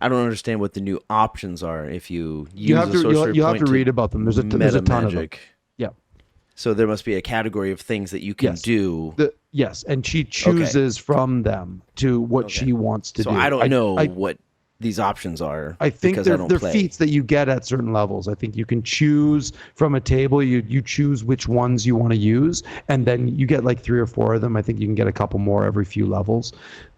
understand what the new options are if you use a sorcery point. You have to read about them. There's a ton of them. Yeah. So there must be a category of things that you can do. Yes, and she chooses from them to what she wants to do. So I don't know what these options are. I think they're feats that you get at certain levels. I think you can choose from a table. You choose which ones you want to use, and then you get like 3 or 4 of them. I think you can get a couple more every few levels.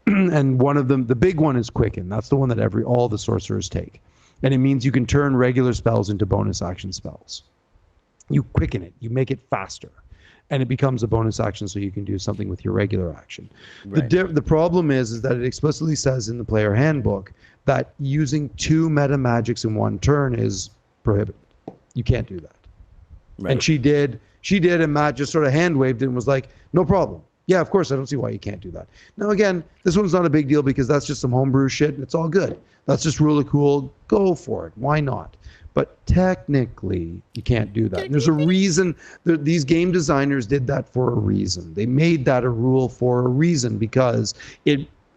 And one of them, the big one, is Quicken. That's the one that all the sorcerers take, and it means you can turn regular spells into bonus action spells. You quicken it, you make it faster, and it becomes a bonus action, so you can do something with your regular action. Right. The problem is that it explicitly says in the player handbook that using 2 meta magics in one turn is prohibited. You can't do that. Right. And she did, and Matt just sort of hand waved it and was like, no problem. Yeah, of course, I don't see why you can't do that. Now, again, this one's not a big deal because that's just some homebrew shit, and it's all good. That's just really cool. Go for it. Why not? But technically, you can't do that. And there's a reason. These game designers did that for a reason. They made that a rule for a reason because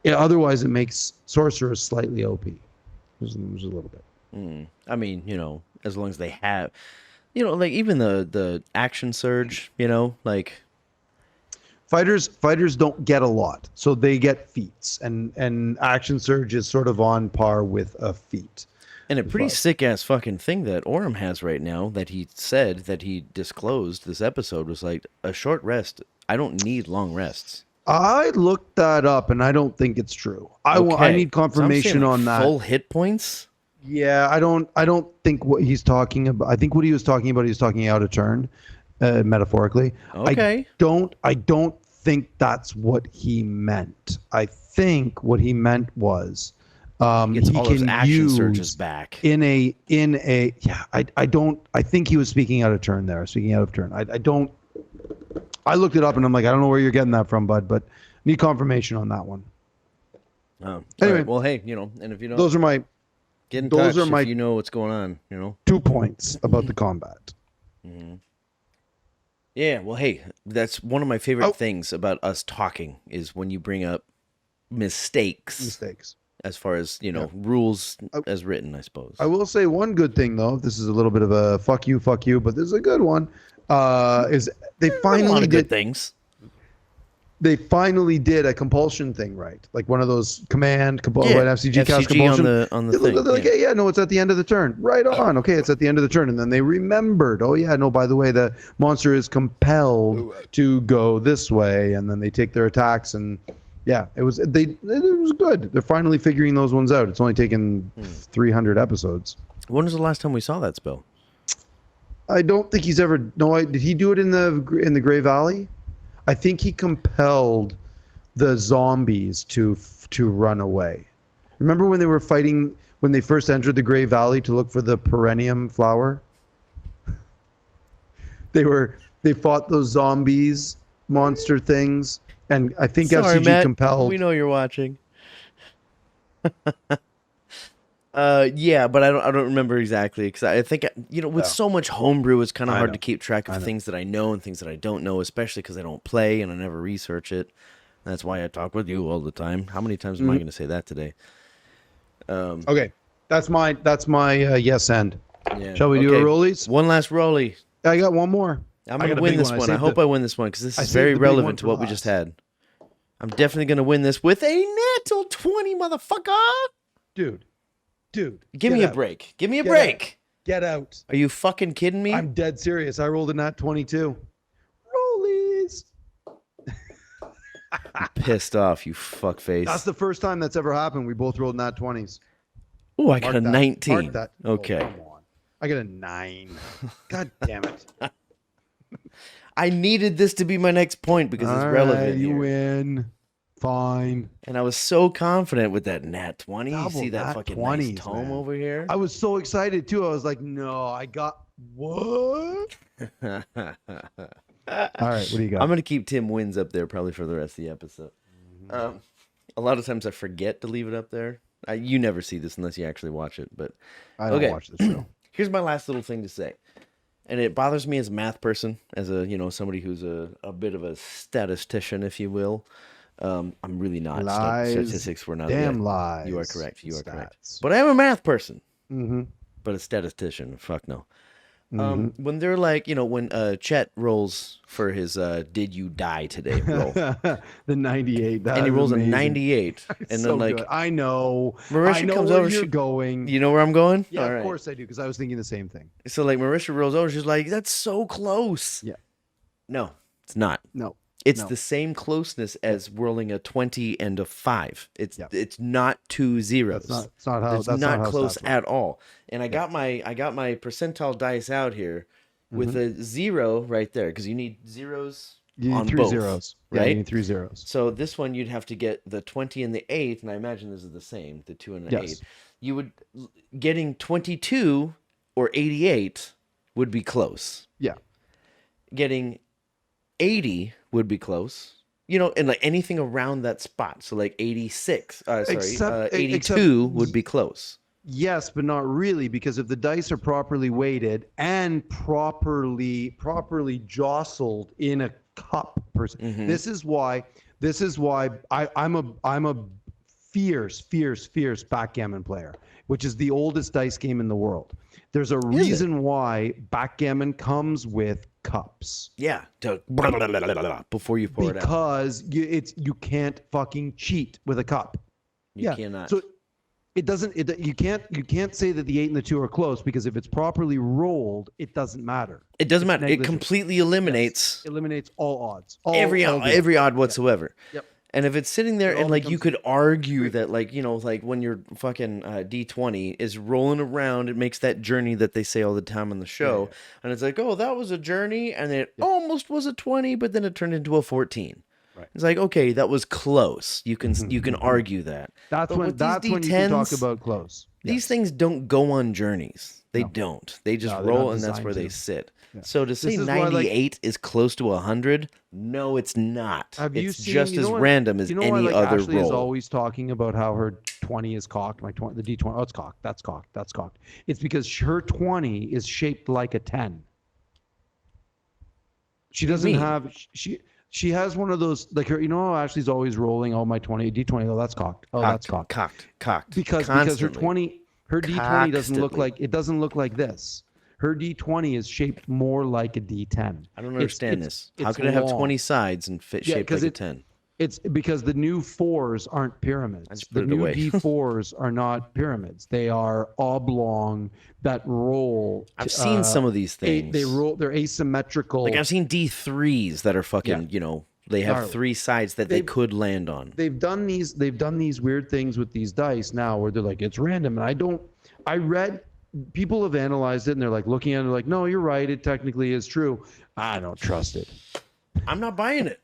otherwise it makes sorcerers slightly OP. There's a little bit. I mean, as long as they have, like even the action surge, like fighters don't get a lot, so they get feats, and action surge is sort of on par with a feat. And a pretty sick-ass fucking thing that Orem has right now that he said that he disclosed this episode was like a short rest. I don't need long rests. I looked that up, and I don't think it's true. I need confirmation on that. Full hit points? Yeah, I don't think what he's talking about. I think what he was talking about, he was talking out of turn, metaphorically. Okay. I don't think that's what he meant. I think what he meant was gets all those action surges back I think he was speaking out of turn there. I looked it up and I'm like, I don't know where you're getting that from, bud, but need confirmation on that one. Anyway, right. Well, hey, and if you don't, those are my get in touch if you know what's going on, 2 points about the combat. Mm-hmm. Yeah, well, hey, that's one of my favorite things about us talking is when you bring up mistakes. As far as, rules as written, I suppose. I will say one good thing, though. This is a little bit of a fuck you, but this is a good one. Is they finally a lot of did good things. They finally did a compulsion thing right, like one of those FCG cast compulsion on the thing. They're like, yeah, no, it's at the end of the turn. Right on. Okay, it's at the end of the turn, and then they remembered. Oh yeah, no, by the way, the monster is compelled to go this way, and then they take their attacks and. Yeah, it was good. They're finally figuring those ones out. It's only taken 300 episodes. When was the last time we saw that spell? I don't think he's ever. No, did he do it in the Grey Valley? I think he compelled the zombies to run away. Remember when they were fighting when they first entered the Grey Valley to look for the perennium flower? They fought those zombies monster things. And I think FCG Matt, compelled. We know you're watching. Yeah, but I don't remember exactly because I think with so much homebrew, it's kind of hard to keep track of things that I know and things that I don't know, especially because I don't play and I never research it. That's why I talk with you all the time. How many times am I going to say that today? Okay, that's my yes end. Yeah. Shall we do a rollies? One last rollie. I got one more. I'm going to win this one. I hope I win this one because this is very relevant to what we just had. I'm definitely going to win this with a natural 20, motherfucker. Dude. Give me a break. Give me a break. Get out. Are you fucking kidding me? I'm dead serious. I rolled a nat 22. Rollies. I'm pissed off, you fuckface. That's the first time that's ever happened. We both rolled nat 20s. Oh, I got a 19. Mark that. Okay. Oh, come on. I got a 9. God damn it. I needed this to be my next point because it's relevant. You win. Fine. And I was so confident with that nat 20. Double you see that fucking 20s, nice tome over here? I was so excited too. I was like, no, I got what? All right, what do you got? I'm going to keep Tim Wins up there probably for the rest of the episode. Mm-hmm. A lot of times I forget to leave it up there. You never see this unless you actually watch it. But I don't watch the show. Here's my last little thing to say. And it bothers me as a math person, as a somebody who's a bit of a statistician, if you will. I'm really not. Statistics were not. Damn lies. You are correct. You are correct. But I am a math person. Mm-hmm. But a statistician, fuck no. When they're like, when Chet rolls for his "Did you die today?" roll, the 98, and he rolls a 98, and then like, good. I know, Marisha comes where over. You're going. You know where I'm going? Yeah, of course I do, because I was thinking the same thing. So like, Marisha rolls over. She's like, "That's so close." Yeah. No, it's not. No. It's the same closeness as whirling a 20 and a 5. It's not 2 zeros. That's not how. It's not close at all. And I got my percentile dice out here with a 0 right there because you need zeros You on need 3 both, zeros. right? Yeah, you need 3 zeros. So this one you'd have to get the 20 and the 8, and I imagine this is the same, the 2 and the 8. You would getting 22 or 88 would be close. Yeah. Getting 80 would be close. You know, and like anything around that spot. So like 86, 82 would be close. Yes, but not really, because if the dice are properly weighted and properly jostled in a cup person, this is why I'm a fierce backgammon player, which is the oldest dice game in the world. There's a reason why backgammon comes with cups. Yeah, before you pour it out. Because you can't fucking cheat with a cup. You cannot. So it doesn't. You can't say that the 8 and the 2 are close, because if it's properly rolled, it doesn't matter. It doesn't matter. It completely eliminates. Yes. Eliminates all odds. Every odd whatsoever. Yep. And if it's sitting there and like you could argue that, like, you know, like when your fucking D20 is rolling around, it makes that journey that they say all the time on the show, and it's like, oh, that was a journey, and it almost was a 20, but then it turned into a 14. Right. It's like, okay, that was close. You can argue that. That's when you can talk about close. These things don't go on journeys. They don't. They just roll, and that's where they sit. Yeah. So to say 98 is close to 100, no, it's not. It's just as random as any other Ashley roll. Is always talking about how her 20 is cocked. The D20, it's cocked. That's cocked. It's because her 20 is shaped like a 10. She doesn't have she has one of those, like, her, you know how Ashley's always rolling, oh, my 20 D20, oh, that's cocked. Oh, that's cocked. Cocked. Because her D20 doesn't look like this. Her D20 is shaped more like a D10. I don't understand this. How could it have 20 sides and shaped like a 10? It's because the new 4s aren't pyramids. The new D4s are not pyramids. They are oblong that roll. I've seen some of these things. They roll. They're asymmetrical. Like I've seen D3s that are fucking, you know, they have 3 sides that they could land on. They've done these weird things with these dice now where they're like, it's random. And I read, people have analyzed it and they're like looking at it like, no, you're right. It technically is true. I don't trust it. I'm not buying it.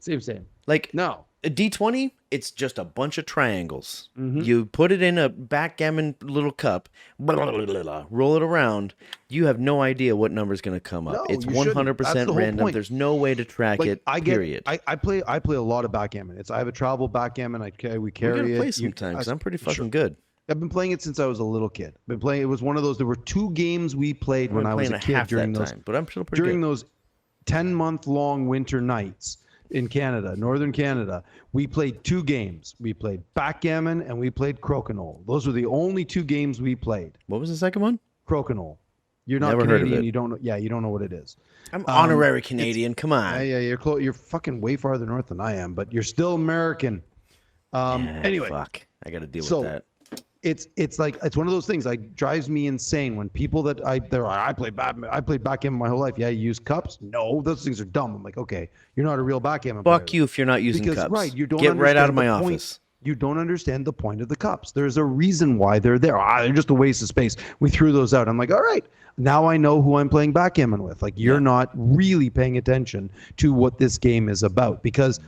Same. Like, no. A D20, it's just a bunch of triangles. You put it in a backgammon little cup, roll it around. You have no idea what number is going to come up. It's 100% random. There's no way to track it. Period. I play a lot of backgammon. I have a travel backgammon. We carry We're it. Gonna play sometimes. I'm pretty fucking good. I've been playing it since I was a little kid. Been playing. It was one of those. There were 2 games we played when I was a kid during those. But I'm still pretty good. Those 10-month-long winter nights in Canada, northern Canada, we played 2 games. We played backgammon and we played crokinole. Those were the only 2 games we played. What was the second one? Crokinole. You're not Never Canadian. Heard of it. You don't know. Yeah, you don't know what it is. I'm honorary Canadian. Come on. Yeah. You're fucking way farther north than I am, but you're still American. Anyway, fuck. I got to deal with that. It's like, it's one of those things like drives me insane when people that I played backgammon my whole life. Yeah, you use cups? No, those things are dumb. I'm like, okay, you're not a real backgammon player. Fuck you if you're not using cups. Right, you don't get right out of my office. You don't understand the point of the cups. There's a reason why they're there. They're just a waste of space. We threw those out. I'm like, all right, now I know who I'm playing backgammon with. Like, you're not really paying attention to what this game is about, because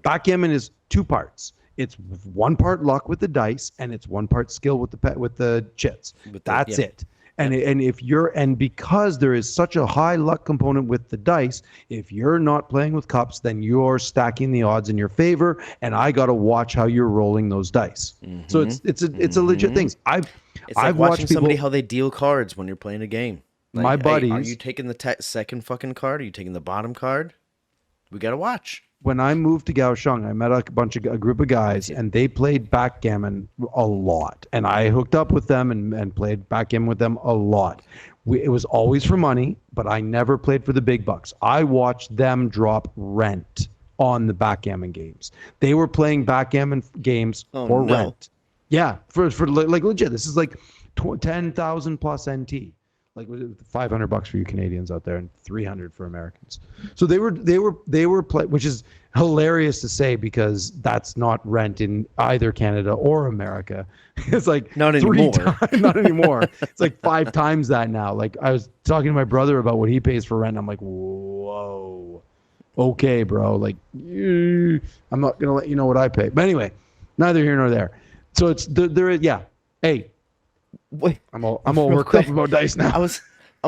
backgammon is 2 parts. It's 1 part luck with the dice, and it's 1 part skill with the chits. That's it. And because there is such a high luck component with the dice, if you're not playing with cups, then you're stacking the odds in your favor, and I got to watch how you're rolling those dice. So it's a legit thing. I've like watched watching somebody how they deal cards when you're playing a game. Like, my buddies, are you taking the second fucking card? Are you taking the bottom card? We got to watch. When I moved to Kaohsiung, I met a group of guys, and they played backgammon a lot. And I hooked up with them and played backgammon with them a lot. It was always for money, but I never played for the big bucks. I watched them drop rent on the backgammon games. They were playing backgammon games for rent. Yeah, for like legit. This is like 10,000 plus NT. Like $500 for you Canadians out there and $300 for Americans. So they were which is hilarious to say, because that's not rent in either Canada or America. It's like not anymore. Not anymore. It's like 5 times that now. Like, I was talking to my brother about what he pays for rent. I'm like, whoa. okay, bro. Like, I'm not gonna let you know what I pay. But anyway, neither here nor there. So it's there. Yeah. Hey, wait. I'm all worked up about dice now. I was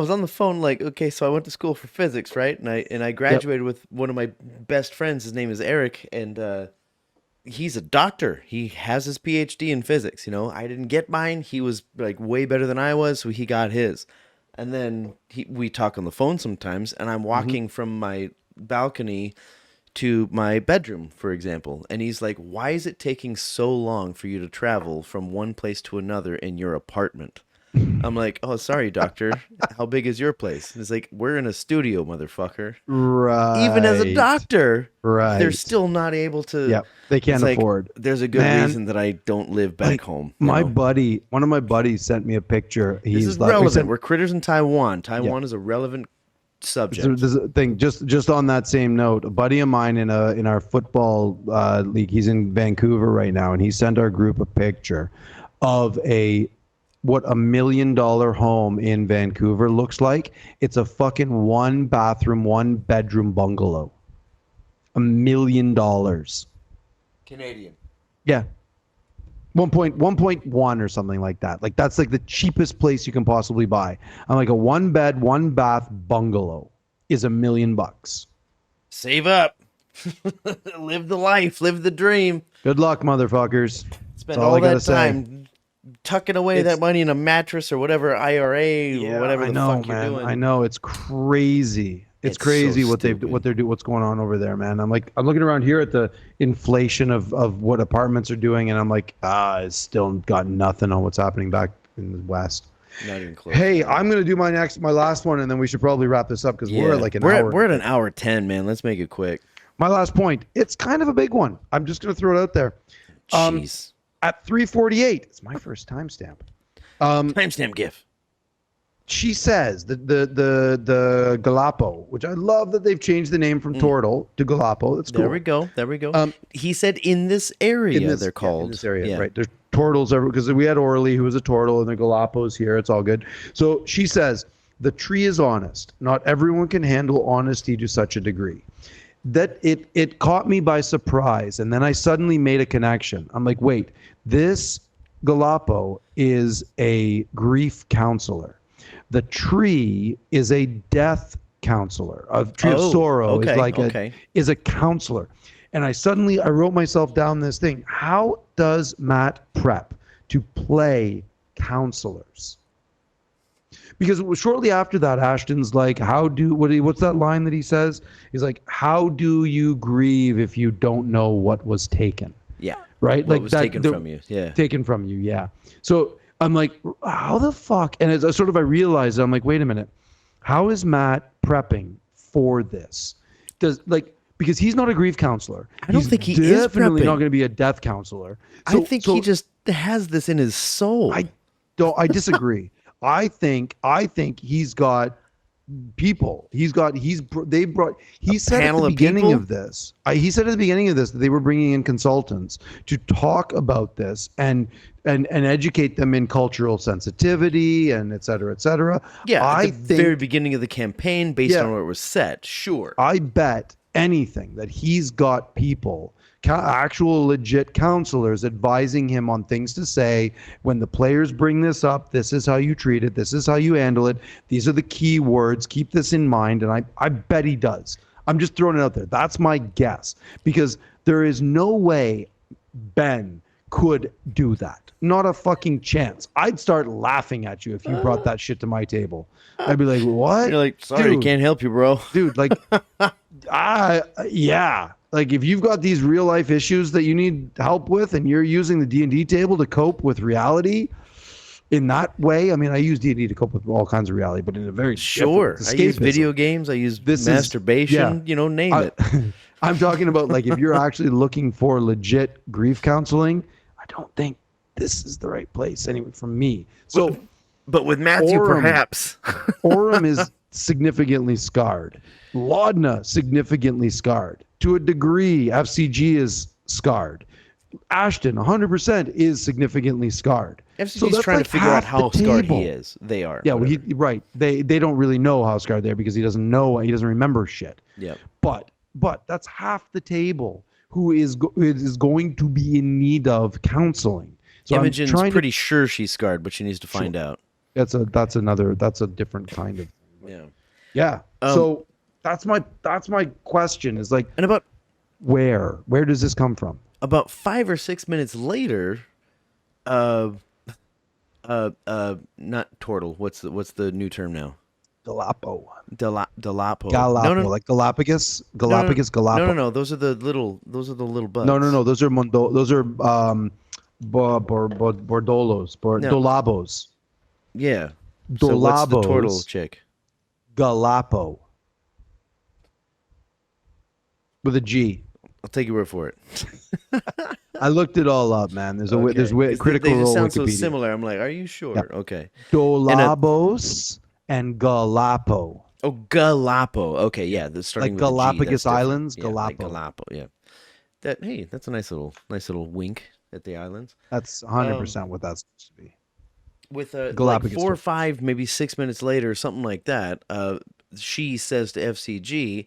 on the phone. Like, okay, so I went to school for physics, right? And I graduated with one of my best friends. His name is Eric, and he's a doctor. He has his PhD in physics. You know, I didn't get mine. He was like way better than I was, so he got his. And then we talk on the phone sometimes, and I'm walking from my balcony to my bedroom, for example. And he's like, why is it taking so long for you to travel from one place to another in your apartment? I'm like, oh, sorry, doctor. How big is your place? And he's like, we're in a studio, motherfucker. Right. Even as a doctor, right, they're still not able to. Yeah, they can't afford. There's a good reason that I don't live back home. My buddy, one of my buddies sent me a picture. This is relevant. We're critters in Taiwan. Taiwan is a relevant subject. There's a thing. Just on that same note, a buddy of mine in our football league. He's in Vancouver right now, and he sent our group a picture of what $1 million home in Vancouver looks like. It's a fucking 1 bathroom, 1 bedroom bungalow. $1 million. Canadian. Yeah. 1.1 or something like that. Like that's like the cheapest place you can possibly buy. I'm like a 1 bed, 1 bath bungalow is $1 million. Save up. Live the life, live the dream. Good luck, motherfuckers. Spend all that time tucking away that money in a mattress or whatever IRA or whatever the fuck you're doing. I know, it's crazy. It's crazy so what they're doing, what's going on over there, man. I'm looking around here at the inflation of what apartments are doing, and I'm like, it's still got nothing on what's happening back in the West. Not even close. Hey, I'm gonna do my last one, and then we should probably wrap this up because we're at like an hour. We're at an hour 10, man. Let's make it quick. My last point. It's kind of a big one. I'm just gonna throw it out there. Jeez. At 3:48, it's my first timestamp. Timestamp GIF. She says the Galapo, which I love that they've changed the name from Turtle to Galapo. That's cool. There we go. He said in this area they're called. In this area, right. There's turtles because we had Orly, who was a turtle, and the Galapos here. It's all good. So she says, the tree is honest. Not everyone can handle honesty to such a degree. That it caught me by surprise, and then I suddenly made a connection. I'm like, wait, this Galapo is a grief counselor. The tree is a death counselor. A tree of sorrow is a counselor. And I wrote myself down this thing. How does Matt prep to play counselors? Because shortly after that, Ashton's like, what's that line that he says? He's like, how do you grieve if you don't know what was taken? Yeah. Right? What was taken from you. Yeah. Taken from you, yeah. So I'm like, how the fuck? And as I realized, I'm like, wait a minute. How is Matt prepping for this? Because he's not a grief counselor. I don't think he is definitely prepping. not going to be a death counselor. I think he just has this in his soul. I disagree. I think he's got people. He said at the beginning of this that they were bringing in consultants to talk about this and educate them in cultural sensitivity and et cetera, et cetera. Yeah, at the very beginning of the campaign, based on where it was set. Sure. I bet anything that he's got people, actual legit counselors, advising him on things to say when the players bring this up. This is how you treat it. This is how you handle it. These are the key words. Keep this in mind. And I bet he does. I'm just throwing it out there. That's my guess, because there is no way Ben could do that. Not a fucking chance. I'd start laughing at you if you brought that shit to my table. I'd be like, what? You're like, sorry, dude, can't help you, bro. Dude, like, yeah. Like, if you've got these real life issues that you need help with and you're using the D&D table to cope with reality in that way, I mean, I use D&D to cope with all kinds of reality, but in a very sure. I use video games. I use masturbation, name it. I'm talking about, like, if you're actually looking for legit grief counseling, I don't think this is the right place anyway for me. So, but with Matthew, perhaps. Orem is significantly scarred. Laudna, significantly scarred. To a degree, FCG is scarred. Ashton, 100%, is significantly scarred. FCG is trying to figure out how scarred he is. They are. Yeah, right. They don't really know how scarred they are because he doesn't remember shit. Yeah. But but that's half the table who is going to be in need of counseling. So Imogen's pretty sure she's scarred, but she needs to find out. That's a different kind of thing. Yeah. So that's my question is like, and about where does this come from? About 5 or 6 minutes later, not turtle. What's the new term now? Galapo. Galapo. No. Like Galapagos. Galapo. No. Those are the little bugs. No. Those are bordolos. Dolabos. Yeah. Dolabos. So what's the turtle chick? Galapo. With a G. I'll take your word for it. I looked it all up, man. There's critical they just sound Wikipedia. So similar. I'm like, are you sure? Yeah. Okay. Dolabos and Galapo. Oh, Galapo. Okay, yeah. Starting like with Galapagos Islands. Yeah, Galapo. Like Galapo. Yeah. That's a nice little wink at the islands. That's 100% what that's supposed to be. With like 4 or 5, maybe 6 minutes later, something like that. She says to FCG.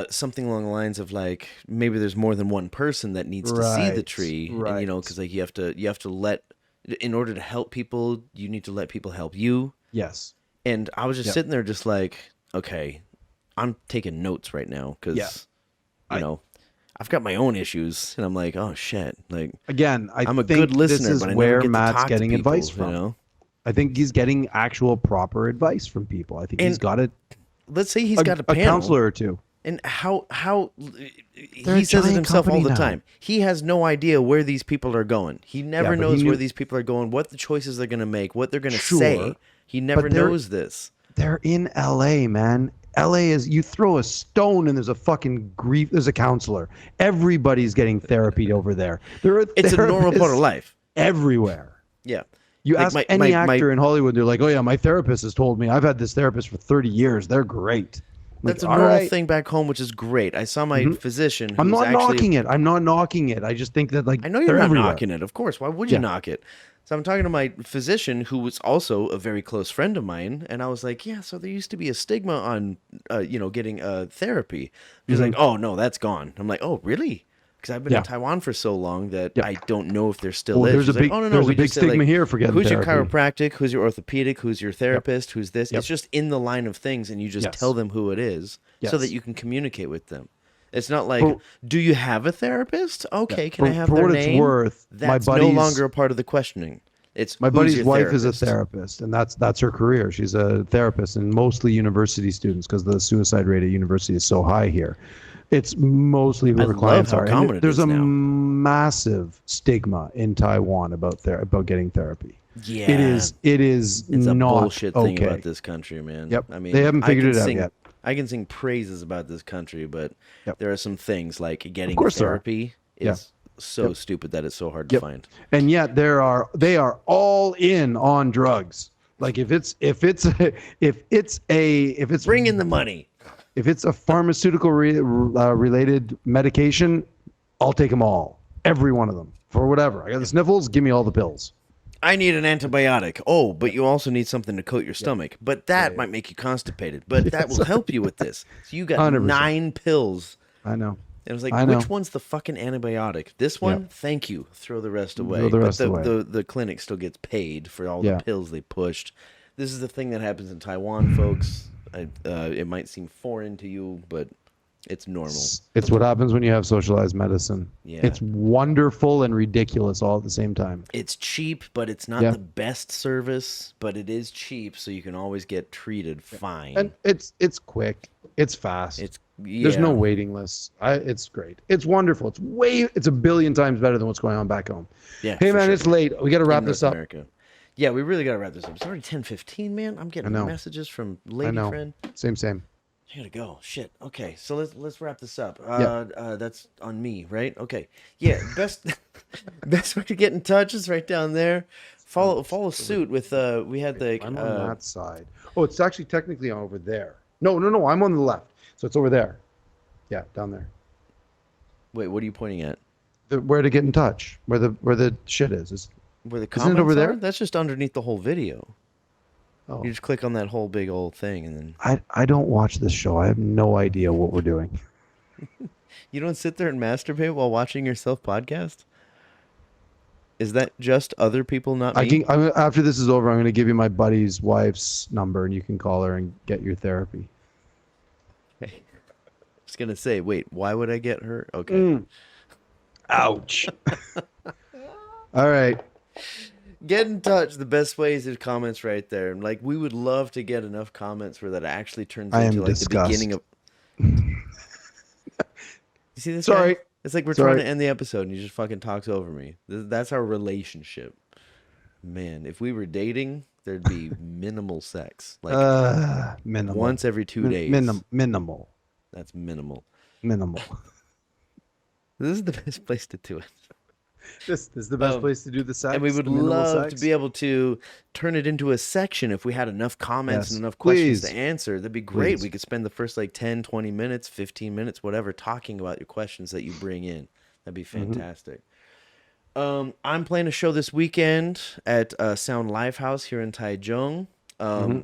Something along the lines of like maybe there's more than one person that needs to see the tree, and because like you have to let, in order to help people, you need to let people help you. Yes. And I was just sitting there, just like, okay, I'm taking notes right now because you know I've got my own issues, and I'm like, oh shit, like again, I'm a good listener, but I never get Matt's to talk getting to people, advice from. You know? I think he's getting actual proper advice from people. I think he's got it. Let's say he's got a panel, counselor or two. And how he says it himself all the time. He has no idea where these people are going. He never knows where these people are going, what the choices they're going to make, what they're going to say. He never knows this. They're in LA, man. LA is, you throw a stone and there's a counselor. Everybody's getting therapy over there. It's a normal part of life. Everywhere. Yeah. You ask any actor in Hollywood, they're like, oh yeah, my therapist has told me. I've had this therapist for 30 years. They're great. That's a normal thing back home, which is great. I saw my physician. I'm not knocking it. I'm not knocking it. I just think that I know you're not knocking it. Of course. Why would you knock it? So I'm talking to my physician, who was also a very close friend of mine, and I was like, yeah. So there used to be a stigma on, getting therapy. He's like, oh no, that's gone. I'm like, oh really? Because I've been in Taiwan for so long that I don't know if there still is. There's a big stigma here for getting therapy. Who's your chiropractic? Who's your orthopedic? Who's your therapist? Who's this? It's just in the line of things, and you just tell them who it is so that you can communicate with them. It's not like, do you have a therapist? Okay, can I have their name? For what it's worth, that's no longer a part of the questioning. It's my buddy's wife is a therapist, and that's her career. She's a therapist, and mostly university students, because the suicide rate at university is so high here. It's mostly who her clients are. And there's a massive stigma in Taiwan about getting therapy. Yeah, it is. It's a not bullshit thing about this country, man. Yep. I mean, they haven't figured it out yet. I can sing praises about this country, but there are some things like getting therapy is so stupid that it's so hard to find. And yet they are all in on drugs. Like if it's bring in the money. If it's a pharmaceutical related medication, I'll take them all. Every one of them. For whatever. I got the sniffles, give me all the pills. I need an antibiotic. Oh, but you also need something to coat your stomach. But that might make you constipated. But that will help you with this. So you got 100%. 9 pills. I know. And I was like, which one's the fucking antibiotic? This one? Thank you. Throw the rest away. The clinic still gets paid for all the pills they pushed. This is the thing that happens in Taiwan, folks. It might seem foreign to you, but it's normal. It's what happens when you have socialized medicine. Yeah. It's wonderful and ridiculous all at the same time. It's cheap, but it's not the best service, but it is cheap, so you can always get treated fine. And it's quick. It's fast. There's no waiting lists. It's great. It's wonderful. It's a billion times better than what's going on back home. Yeah. Hey man, it's late. We got to wrap this up. America. Yeah, we really got to wrap this up. It's already 10:15, man. I'm getting messages from lady friend. Same. I gotta go. Shit. Okay, so let's wrap this up. That's on me, right? Okay. Yeah. Best way to get in touch is right down there. Follow suit with we had the. I'm on that side. Oh, it's actually technically over there. No. I'm on the left, so it's over there. Yeah, down there. Wait, what are you pointing at? Where to get in touch? Where the shit is. Where the comments over there? That's just underneath the whole video. Oh. You just click on that whole big old thing, and then I don't watch this show. I have no idea what we're doing. You don't sit there and masturbate while watching yourself podcast? Is that just other people, not me? After this is over, I'm going to give you my buddy's wife's number, and you can call her and get your therapy. Okay. I was going to say, wait, why would I get her? Okay. Ouch. All right. Get in touch. The best way is the comments right there. Like, we would love to get enough comments where that actually turns into like the beginning of. You see this? Sorry. Guy? It's like we're trying to end the episode and he just fucking talks over me. That's our relationship. Man, if we were dating, there'd be minimal sex. Like minimal. Once every 2 days. Minimal. That's minimal. Minimal. This is the best place to do it. This is the best place to do the sex. And we would love to be able to turn it into a section if we had enough comments and enough questions to answer. That'd be great. We could spend the first like 10, 20 minutes, 15 minutes, whatever, talking about your questions that you bring in. That'd be fantastic. I'm playing a show this weekend at Sound Lifehouse here in Taichung.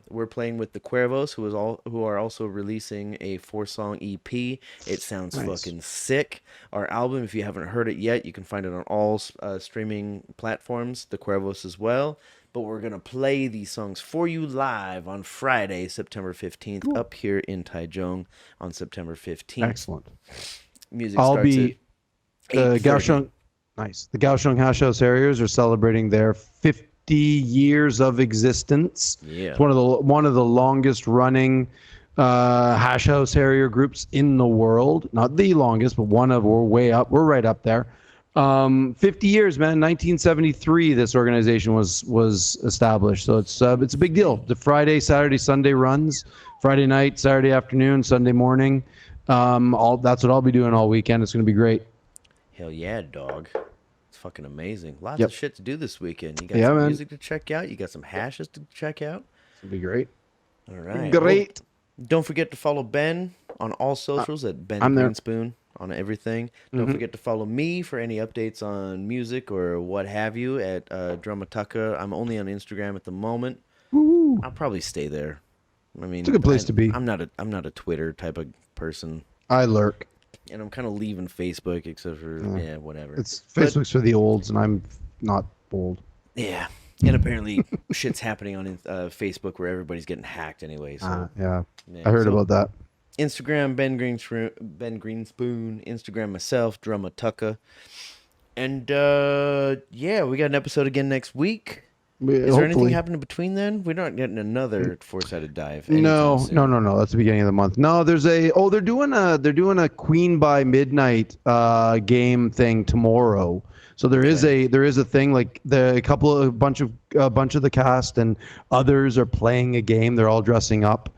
We're playing with the Cuervos, who are also releasing a 4-song EP. It sounds fucking sick. Our album, if you haven't heard it yet, you can find it on all streaming platforms, the Cuervos as well. But we're going to play these songs for you live on Friday, September 15th, up here in Taichung on September 15th. Excellent. Music starts at 8:30. The Kaohsiung Hash House Harriers are celebrating their 50 years of existence. Yeah. It's one of the longest running hash house harrier groups in the world. Not the longest, but we're way up. We're right up there. 50 years, man. 1973 this organization was established. So it's a big deal. The Friday, Saturday, Sunday runs. Friday night, Saturday afternoon, Sunday morning. That's what I'll be doing all weekend. It's going to be great. Hell yeah, dog. It's fucking amazing. Lots of shit to do this weekend. You got some music to check out. You got some hashes to check out. It'll be great. All right. Great. Well, don't forget to follow Ben on all socials at bengreenspoon on everything. Don't forget to follow me for any updates on music or what have you at drummatucka. I'm only on Instagram at the moment. Woo. I'll probably stay there. I mean, it's a good place to be. I'm not a Twitter type of person. I lurk. And I'm kind of leaving Facebook, except for whatever. Facebook's for the olds, and I'm not old. Yeah, and apparently shit's happening on Facebook where everybody's getting hacked anyway. So yeah, I heard about that. Instagram Ben Greenspoon, Instagram myself drummatucka, and we got an episode again next week. Is there anything happening between then? We're not getting another 4-sided dive. No. That's the beginning of the month. No, they're doing a Queen by Midnight game thing tomorrow. So there is a thing like a bunch of the cast and others are playing a game. They're all dressing up,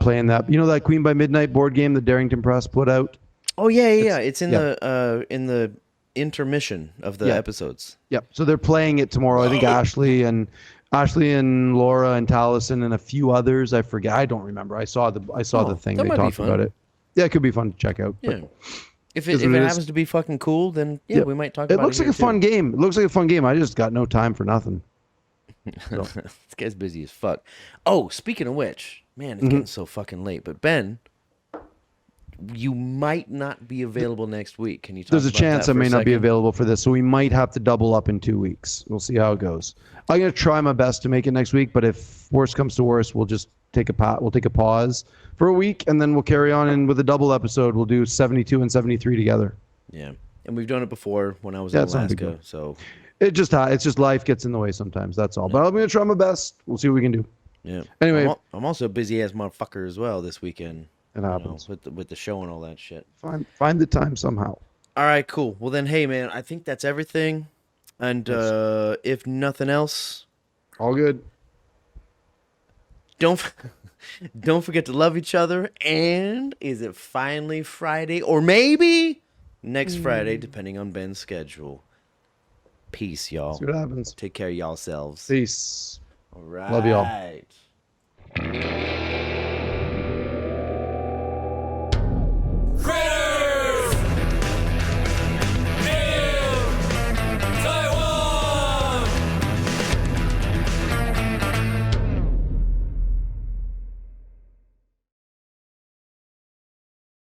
playing that. You know that Queen by Midnight board game that Darrington Press put out? Oh yeah. It's in the intermission of the episodes. Yep. So they're playing it tomorrow. I think Ashley and Laura and Taliesin and a few others. I forget. I don't remember. I saw the thing. They talked about it. Yeah, it could be fun to check out. Yeah. If it happens to be fucking cool, then we might talk about it. It looks like a fun game. It looks like a fun game. I just got no time for nothing. So. This guy's busy as fuck. Oh, speaking of which, man, it's getting so fucking late. But Ben, you might not be available next week. Can you talk There's a about chance that I may not be second? available for this, so we might have to double up in 2 weeks. We'll see how it goes. I'm going to try my best to make it next week, but if worst comes to worst, we'll just take a pause for a week, and then we'll carry on. And with a double episode, we'll do 72 and 73 together. Yeah, and we've done it before when I was in Alaska. So it's just life gets in the way sometimes. That's all. But I'm going to try my best. We'll see what we can do. Yeah. Anyway, I'm also busy as motherfucker as well this weekend. It happens with the show and all that shit. Find the time somehow. All right, cool. Well then, hey man, I think that's everything. And if nothing else, all good. Don't forget to love each other. And is it finally Friday, or maybe next Friday, depending on Ben's schedule? Peace, y'all. See what happens. Take care of y'all selves. Peace. All right. Love y'all.